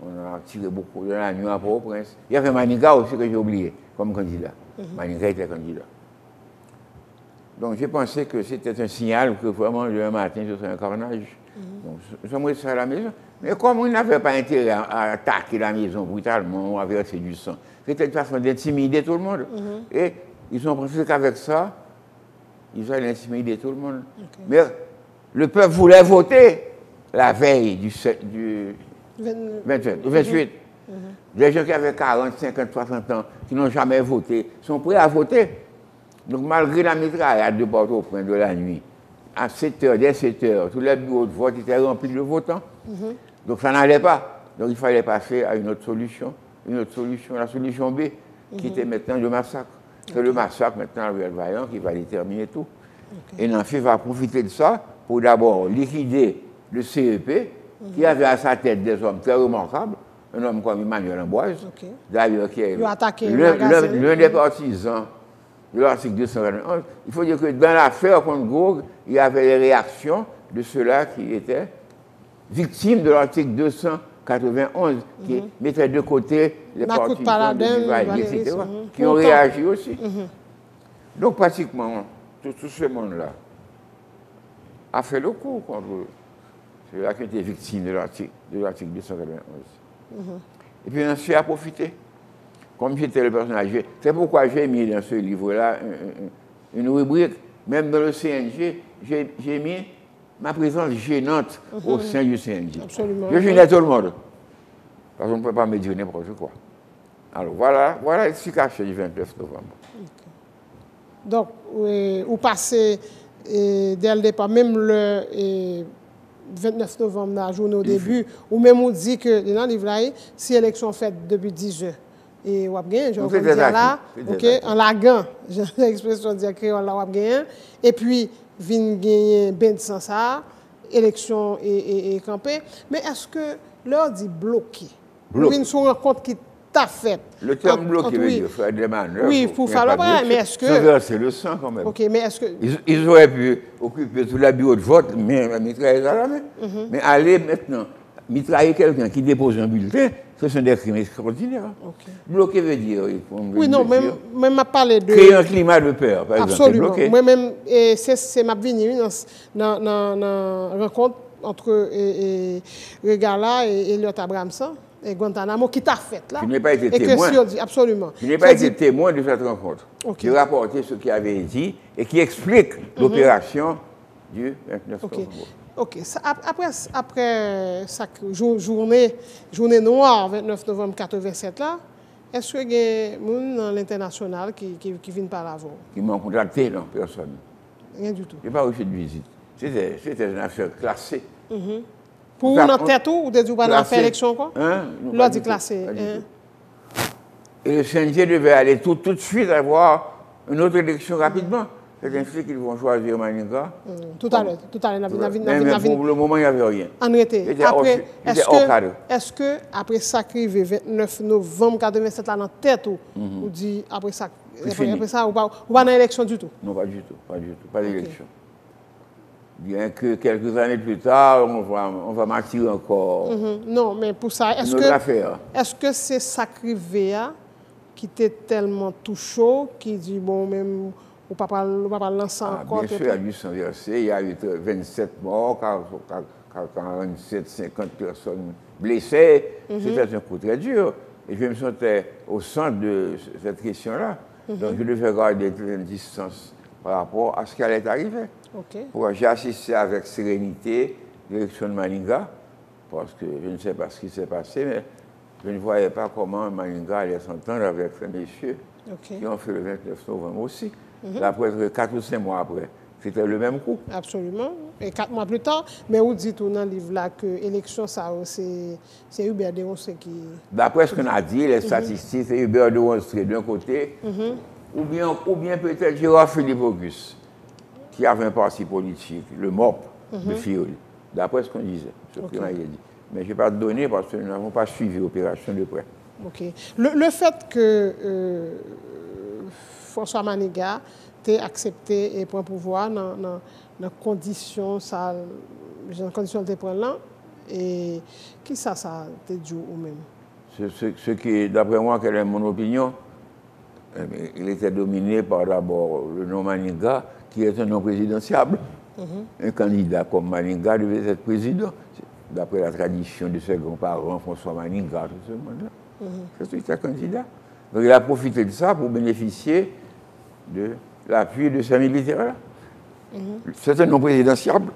S2: On a tiré beaucoup de la nuit à Port-au-Prince. Il y avait Maniga aussi que j'ai oublié comme candidat. Maniga était candidat. Donc, j'ai pensé que c'était un signal que vraiment, le matin, ce serait un carnage. Donc, nous sommes restés à la maison. Mais comme on n'avait pas intérêt à attaquer la maison brutalement, on avait versé du sang, c'était une façon d'intimider tout le monde. Et ils ont pensé qu'avec ça, ils allaient intimider tout le monde. Mais le peuple voulait voter la veille du 28. Des gens qui avaient 40, 50, 60 ans, qui n'ont jamais voté, sont prêts à voter. Donc, malgré la mitraillade de Port-au-Prince de la nuit, à 7h, dès 7h, tous les bureaux de vote étaient remplis de votants. Donc, ça n'allait pas. Donc, il fallait passer à une autre solution, la solution B, qui était maintenant le massacre. C'est le massacre maintenant, Ruel Vaillant, qui va déterminer tout. Et Nancy va profiter de ça pour d'abord liquider le CEP, qui avait à sa tête des hommes très remarquables, un homme comme Emmanuel Amboise, d'ailleurs qui est l'un des partisans de l'article 291. Il faut dire que dans l'affaire contre Gourgue, il y avait les réactions de ceux-là qui étaient victimes de l'article 291, qui mettaient de côté les partisans de Duvalier, etc., qui ont réagi aussi. Donc pratiquement, tout ce monde-là a fait le coup contre ceux-là qui étaient victimes de l'article 291. Et puis Nancy a profité. Comme j'étais le personnage, c'est pourquoi j'ai mis dans ce livre-là une rubrique, même dans le CNG, j'ai mis ma présence gênante au sein du CNG.
S1: Absolument.
S2: Je gênais tout le monde. Parce qu'on ne peut pas me dire n'importe quoi. Alors voilà l'explication du 29 novembre.
S1: Donc, vous passez dès le départ, même le 29 novembre, la journée au début, ou même on dit que dans le livre, si l'élection faite depuis 10 heures, et on a gagné, je vais dire là, en laguant, j'ai l'expression de dire que on a gagné, et puis, vient gagner ben sans ça, élection et campé. Mais est-ce que l'heure dit bloqué? Vous venez sur un compte qui t'a fait.
S2: Le terme bloqué veut dire faire des manœuvres.
S1: Oui, pour faire le bras, mais est-ce que...
S2: C'est le sang quand même.
S1: Ok, mais est-ce que...
S2: Ils auraient pu occuper tout la bureau de vote, mais mitrailler à la main. Mais aller maintenant, mitrailler quelqu'un qui dépose un bulletin, ce sont des crimes extraordinaires. Okay. Bloquer veut dire...
S1: Oui, non, même m'a parlé de...
S2: Créer un climat de peur, par exemple.
S1: Absolument. Moi-même, c'est ma venue dans la rencontre entre Regala et Elliot Abramson et Guantanamo qui t'a fait là.
S2: Tu n'es pas été témoin.
S1: Absolument.
S2: Tu n'es pas été témoin de cette rencontre. Okay. Tu as rapporté ce qui avait dit et qui explique l'opération du 29 novembre.
S1: OK. Après cette journée noire, 29 novembre 87 là, est-ce que il y a des gens dans l'international qui viennent par là?
S2: Qui m'ont contacté, non, personne.
S1: Rien du tout.
S2: Je n'ai pas reçu de visite. C'était une affaire classée.
S1: Pour notre tête ou de dire qu'on fait l'élection quoi? L'on dit classé.
S2: Et le CNG devait aller tout de suite avoir une autre élection rapidement. C'est ainsi qu'ils vont choisir Maninga.
S1: Tout à l'heure.
S2: Mais pour le moment, il n'y avait rien.
S1: En réalité. Est-ce que après ça qui 29 novembre 87 là dans tête ou dit après ça ou pas dans l'élection du tout?
S2: Non, pas du tout. Pas d'élection. Bien que quelques années plus tard, on va m'attirer encore.
S1: Non, mais pour ça, est-ce que c'est Sacrivé qui était tellement tout chaud, qui dit, bon, même, on ne peut pas lancer encore?
S2: Bien sûr, il y a du sang versé, il y a eu 27 morts, 47, 50 personnes blessées. C'était un coup très dur. Et je me sentais au centre de cette question-là. Donc, je devais garder une distance par rapport à ce qui allait arriver. J'ai assisté avec sérénité l'élection de Maninga, parce que je ne sais pas ce qui s'est passé, mais je ne voyais pas comment Maninga allait s'entendre avec ces messieurs qui ont fait le 29 novembre aussi. Là, presque 4 ou 5 mois après, c'était le même coup.
S1: Absolument. Et 4 mois plus tard, mais vous dites dans le livre-là que l'élection, c'est Hubert de Wonstré qui...
S2: D'après ce qu'on a dit, les statistiques, c'est Hubert de Wonstré d'un côté, ou bien peut-être Gérard Philippe Auguste, qui avait un parti politique, le MOP de Fioli, d'après ce qu'on disait, ce qu'on a dit. Mais je n'ai pas donné parce que nous n'avons pas suivi l'opération de près.
S1: OK. Le fait que François Maninga ait accepté et prend pouvoir dans les conditions de prendre là, et qui ça te dit ou même?
S2: Ce qui, d'après moi, quelle est mon opinion, il était dominé par d'abord le nom Maninga, qui est un nom présidentiable. Un candidat comme Maninga devait être président, d'après la tradition de ses grands-parents, François Maninga, tout ce monde-là. C'est un candidat. Donc il a profité de ça pour bénéficier de l'appui de ces militaires-là. C'est un nom présidentiable.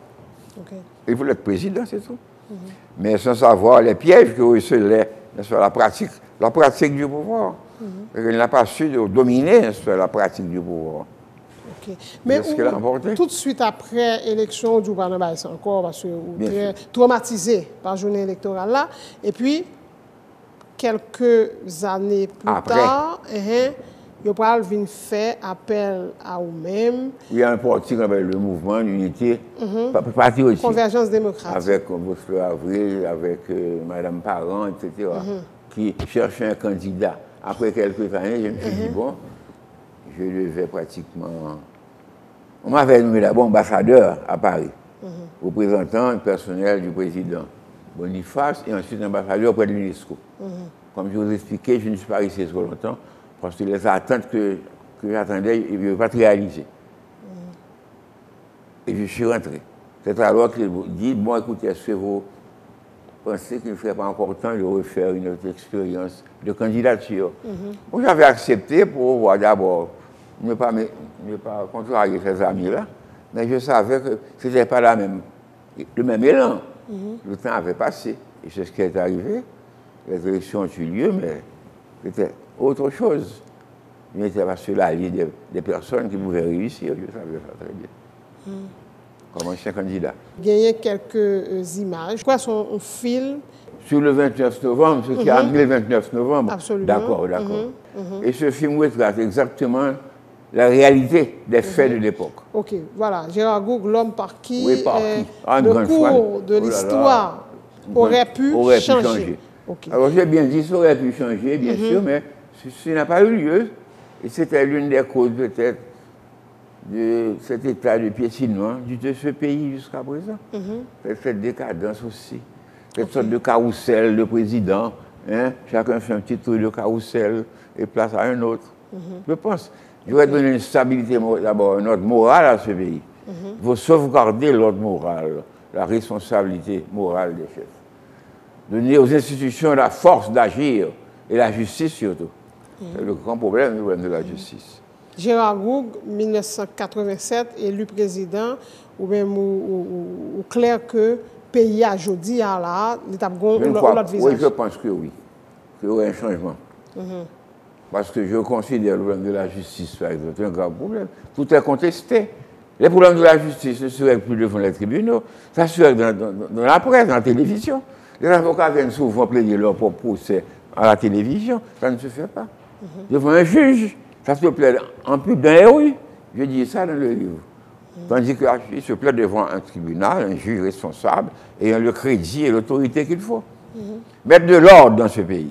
S2: Il voulait être président, c'est tout. Mais sans savoir les pièges que recelait la pratique du pouvoir. Il n'a pas su dominer la pratique du pouvoir.
S1: Mais tout de suite après l'élection, du gouvernement, c'est encore parce que vous êtes traumatisé par la journée électorale là. Et puis, quelques années plus tard, Ils vont faire appel à eux-mêmes.
S2: Il y a un parti qui s'appelle le mouvement d'unité patriotique.
S1: Convergence démocratique.
S2: Avec Bosco Avril, avec Madame Parent, etc. Qui cherchaient un candidat. Après quelques années, je me suis dit, bon, je devais pratiquement... On m'avait nommé d'abord ambassadeur à Paris, représentant personnel du président Boniface et ensuite ambassadeur auprès de l'UNESCO. Comme je vous expliquais, je ne suis pas resté trop longtemps parce que les attentes que j'attendais, je ne pas réaliser. Et je suis rentré. C'est alors qu'il dit, bon écoutez, est-ce que vous pensez qu'il ne ferait pas encore temps de refaire une autre expérience de candidature? Bon, j'avais accepté pour voir d'abord, ne pas contrarier ces amis-là, mais je savais que ce n'était pas le même élan. Le temps avait passé. Et c'est ce qui est arrivé. Les élections ont eu lieu, mais c'était autre chose. Je n'étais pas sur la liste des personnes qui pouvaient réussir. Je savais ça très bien. Comme ancien candidat.
S1: Il y a quelques images. Quoi sont un film?
S2: Sur le 29 novembre, ce qui a amené le 29 novembre.
S1: Absolument.
S2: D'accord. Et ce film retrace exactement la réalité des faits de l'époque.
S1: Ok, voilà. Gérard Goug, l'homme par qui
S2: le
S1: cours de l'histoire aurait pu changer.
S2: Okay. Alors j'ai bien dit, ça aurait pu changer, bien sûr, mais ce n'a pas eu lieu. Et c'était l'une des causes peut-être de cet état de piétinement de ce pays jusqu'à présent. Cette décadence aussi. Cette sorte de carrousel de président. Hein? Chacun fait un petit tour de carrousel et place à un autre. Je pense. Je vais donner une stabilité, d'abord, un ordre moral à ce pays. Il faut sauvegarder l'ordre moral, la responsabilité morale des chefs. Donner aux institutions la force d'agir et la justice surtout. C'est le grand problème de la justice.
S1: Gérard Goug, 1987, élu président, ou même ou clair que le pays a aujourd'hui à là, l'État l'autre visage.
S2: Oui, je pense que oui. Qu'il y aurait un changement. Parce que je considère le problème de la justice, par exemple, un grave problème. Tout est contesté. Les problèmes de la justice ne se règlent plus devant les tribunaux. Ça se règle dans la presse, dans la télévision. Les avocats viennent souvent plaider leur propre procès à la télévision. Ça ne se fait pas. Devant un juge, ça se plaide en pub dans les rues. Je dis ça dans le livre. Tandis qu'il se plaide devant un tribunal, un juge responsable, ayant le crédit et l'autorité qu'il faut. Mettre de l'ordre dans ce pays.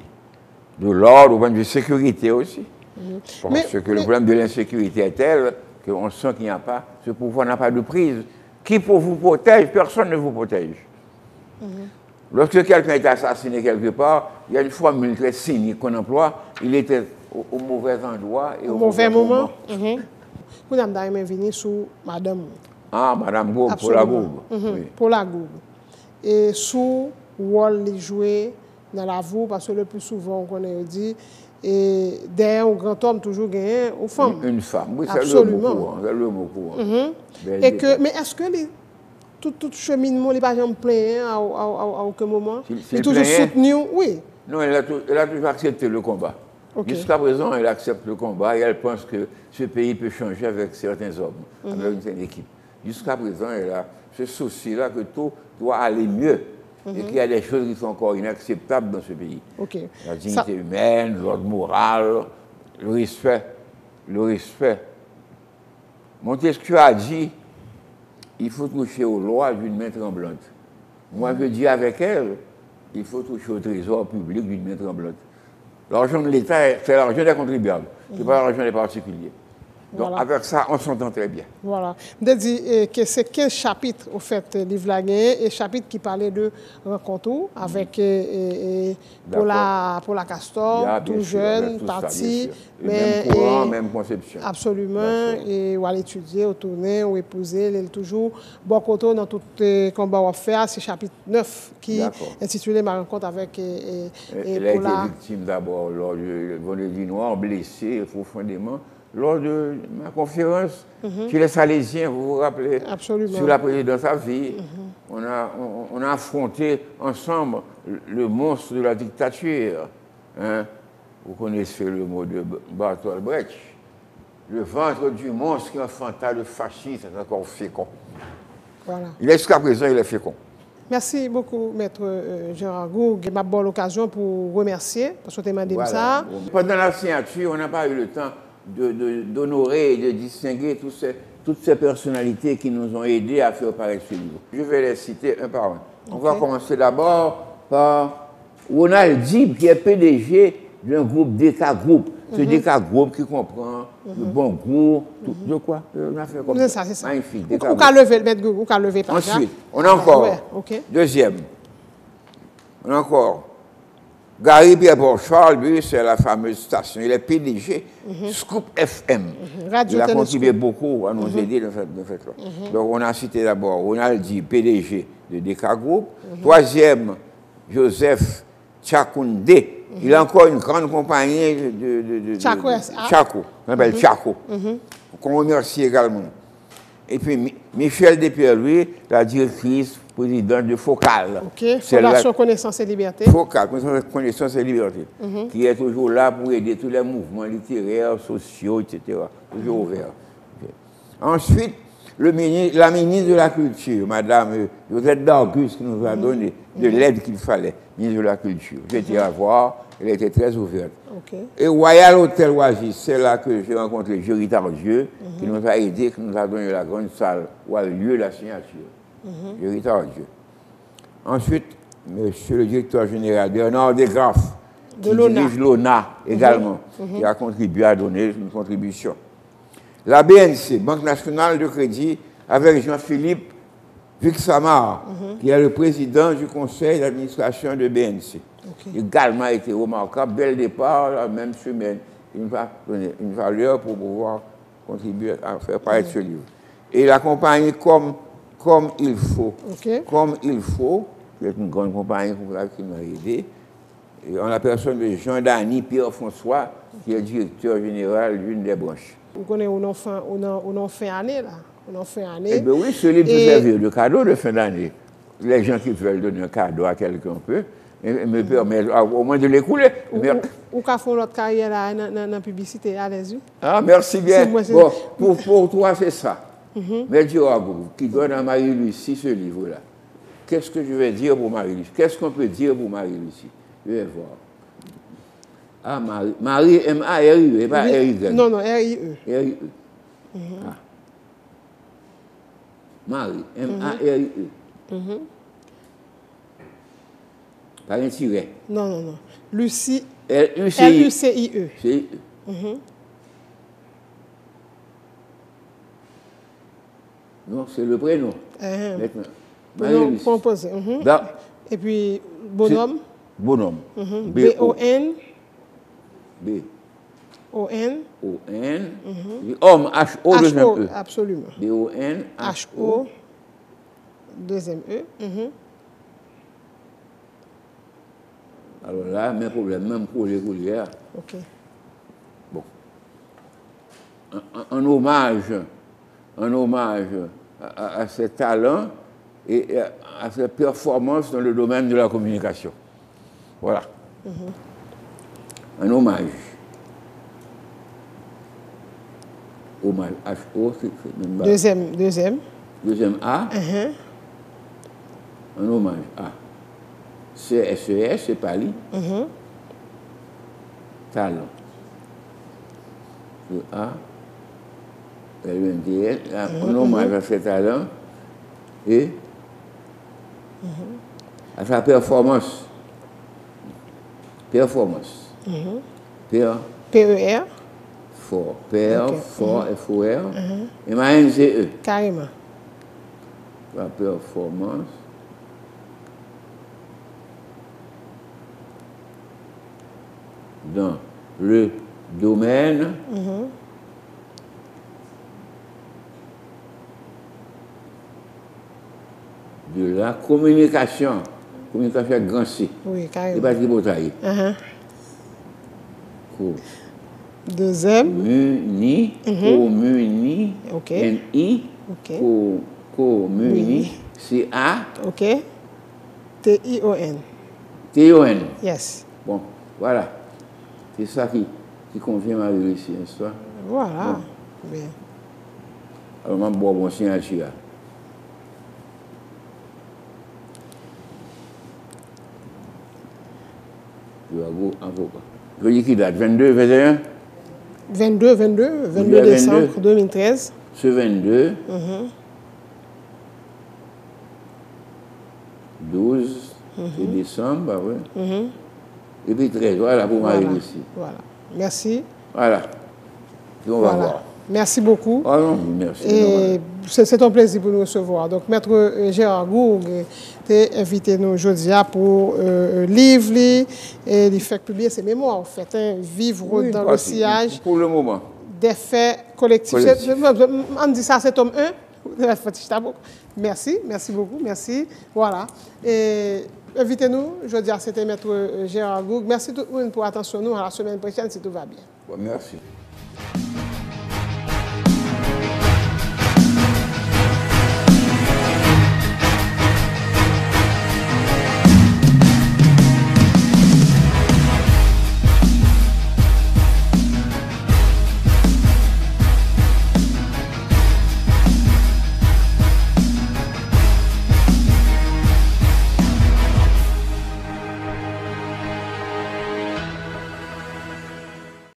S2: De l'ordre au point de vue sécurité aussi. Parce que le problème de l'insécurité est tel qu'on sent qu'il n'y a pas, ce pouvoir n'a pas de prise. Qui pour vous protège? Personne ne vous protège. Lorsque quelqu'un est assassiné quelque part, il y a une formule très cynique qu'on emploie, il était au mauvais endroit et au mauvais moment.
S1: Vous avez venu sur Madame.
S2: Ah, Madame Goug, pour la Goug.
S1: Pour la Goug. Et sous rôle les jouer dans la voie, parce que le plus souvent, on a dit, et derrière un grand homme, toujours gagné une femme.
S2: Une femme, oui, c'est
S1: absolument.
S2: Le mot courant.
S1: Mais est-ce que tout cheminement, il n'est pas jamais plein à aucun moment? Il est toujours soutenu, oui.
S2: Non, elle a toujours accepté le combat. Jusqu'à présent, elle accepte le combat et elle pense que ce pays peut changer avec certains hommes, avec une certaine équipe. Jusqu'à présent, elle a ce souci-là que tout doit aller mieux. Et qu'il y a des choses qui sont encore inacceptables dans ce pays. La dignité humaine, l'ordre moral, le respect. Le respect. Montesquieu a dit, il faut toucher aux lois d'une main tremblante. Moi, je dis avec elle, il faut toucher au trésor public d'une main tremblante. L'argent de l'État, c'est l'argent des contribuables, ce n'est pas l'argent des particuliers. Donc, voilà. Avec ça, on s'entend très bien.
S1: Voilà. Je dis que c'est 15 chapitres, au fait, livre la et chapitre qui parlait de rencontre avec pour la Castor, tout jeune, parti.
S2: Même courant, même conception.
S1: Absolument. Et ou aller étudier, ou tourner, ou épouser, il toujours bon côté dans tout combat à faire. C'est chapitre 9 qui est intitulé Ma rencontre avec.
S2: Elle a été victime d'abord lors du vendredi noir, blessée profondément. Lors de ma conférence chez les Salésiens, vous vous rappelez, sur la présidence à vie, on a affronté ensemble le monstre de la dictature. Hein? Vous connaissez le mot de Bertolt Brecht. Le ventre du monstre qui enfanta le fascisme est encore fécond.
S1: Voilà.
S2: Jusqu'à présent, il est fécond.
S1: Merci beaucoup, Maître Gérard Goug. Je l'occasion pour remercier, parce que tu m'as dit ça.
S2: Pendant la signature, on n'a pas eu le temps. d'honorer et de distinguer toutes ces personnalités qui nous ont aidés à faire paraître ce livre. Je vais les citer un par un. On va commencer d'abord par Ronald Dib, qui est PDG d'un groupe DK Group. Ce DK Group qui comprend le bon goût, de quoi on a fait comme ça.
S1: C'est ça.
S2: Magnifique.
S1: Ou qu'à lever, ou qu'à lever par
S2: Ensuite, on a encore, deuxième, on a encore Gary Pierre Charles, lui, c'est la fameuse station. Il est PDG Scoop FM. Il a contribué beaucoup à nous aider dans ce fait-là. Donc, on a cité d'abord Ronald Dib, PDG de DK Group. Troisième, Joseph Tchakounde. Il a encore une grande compagnie de Chaco, on appelle Chaco, qu'on remercie également. Et puis Michel Despierre-Louis, la directrice présidente de Focal.
S1: Fondation Connaissance et Liberté.
S2: Focal, Connaissance et Liberté, qui est toujours là pour aider tous les mouvements littéraires, sociaux, etc. Toujours ouvert. Ensuite, la ministre de la Culture, Madame Josette Dargus, qui nous a donné de l'aide qu'il fallait, ministre de la Culture. J'étais à voir, elle était très ouverte. Et Royal Hotel Oasis, c'est là que j'ai rencontré Jury Tardieu, qui nous a aidé, qui nous a donné la grande salle où a eu lieu la signature. Jury Tardieu. Ensuite, Monsieur le directeur général Bernard Desgraffes, qui dirige l'ONA également, qui a contribué à donner une contribution. La BNC, Banque nationale de crédit, avec Jean-Philippe Vixamar, qui est le président du conseil d'administration de BNC. Également a été remarquable, dès le départ, la même semaine, il nous a donné une valeur pour pouvoir contribuer à faire paraître ce livre. Et la compagnie Comme il faut, Comme il faut, qui est une grande compagnie qui nous a aidés, et en la personne de Jean-Dany Pierre-François, qui est directeur général d'une des branches.
S1: Vous connaissez, on en fait année, là. On en fait année.
S2: Eh bien oui, ce livre peut servir de cadeau de fin d'année. Les gens qui veulent donner un cadeau à quelqu'un peut, me permettent au moins de l'écouler.
S1: Ou qu'à font notre carrière là, dans la publicité, allez-y.
S2: Ah, merci bien. Bon, pour toi, c'est ça. Mais Dieu, qui donne à Marie-Lucie ce livre-là, qu'est-ce que je vais dire pour Marie-Lucie? Qu'est-ce qu'on peut dire pour Marie-Lucie? Je vais voir. Ah, Marie, M-A-R-I-E, et pas R-I-E.
S1: Non, R-I-E.
S2: R-I-E. Ah. Marie, M-A-R-I-E. Pas un tiret.
S1: Non. Lucie,
S2: L-U-C-I-E. Non, c'est le prénom. Maintenant.
S1: Prénom composé. Et puis, bonhomme.
S2: Bonhomme.
S1: B-O-N.
S2: B.
S1: O-N.
S2: O-N. Homme, H-O, deuxième E.
S1: Absolument.
S2: B-O-N.
S1: H-O, deuxième E.
S2: Alors là, même problème, même pour les coulières. Bon. Un hommage à ses talents et à ses performances dans le domaine de la communication. Voilà. Un hommage. Hommage. H-O, c'est même pas. Deuxième A. Un hommage. A. C-S-E-S, c'est Pali. Talent. Le A. L-U-N-T-L. Un hommage à ses talents et à sa performance. Performance.
S1: P-E-R.
S2: Fort. P-R, fort, F-O-R. M-A-N-G-E.
S1: Carrément.
S2: La performance. Dans le domaine de la communication. Communication avec grand C.
S1: Oui, carrément.
S2: Et pas de botaille.
S1: Deuxième.
S2: Muni. Communi. N-I. Communi. C-A.
S1: OK. T-I-O-N.
S2: T-I-O-N.
S1: Yes.
S2: Bon, voilà. C'est ça qui convient à Marie-Lucie, n'est-ce pas?
S1: Voilà. Bien.
S2: Alors, je vais boire mon signature. Je vais vous avocat. Je dis qui date? 22, 21?
S1: 22 décembre 2013.
S2: Ce 22. 12 décembre, oui. Et puis 13, voilà pour Marie ici.
S1: Voilà. Merci.
S2: Voilà. Et on va voir.
S1: Merci beaucoup.
S2: Ah non, merci.
S1: Et c'est un plaisir pour nous recevoir. Donc, Maître Gérard Gourgue t'es invité nous aujourd'hui pour livre et il fait publier ses mémoires, en fait, vivre dans le sillage.
S2: Pour le moment.
S1: Des faits collectifs. On dit ça, c'est tome 1. Merci beaucoup, merci. Voilà. Et invitez-nous, jeudi, c'était Maître Gérard Gourgue. Merci tout le monde pour l'attention. Nous, à la semaine prochaine, si tout va bien.
S2: Merci.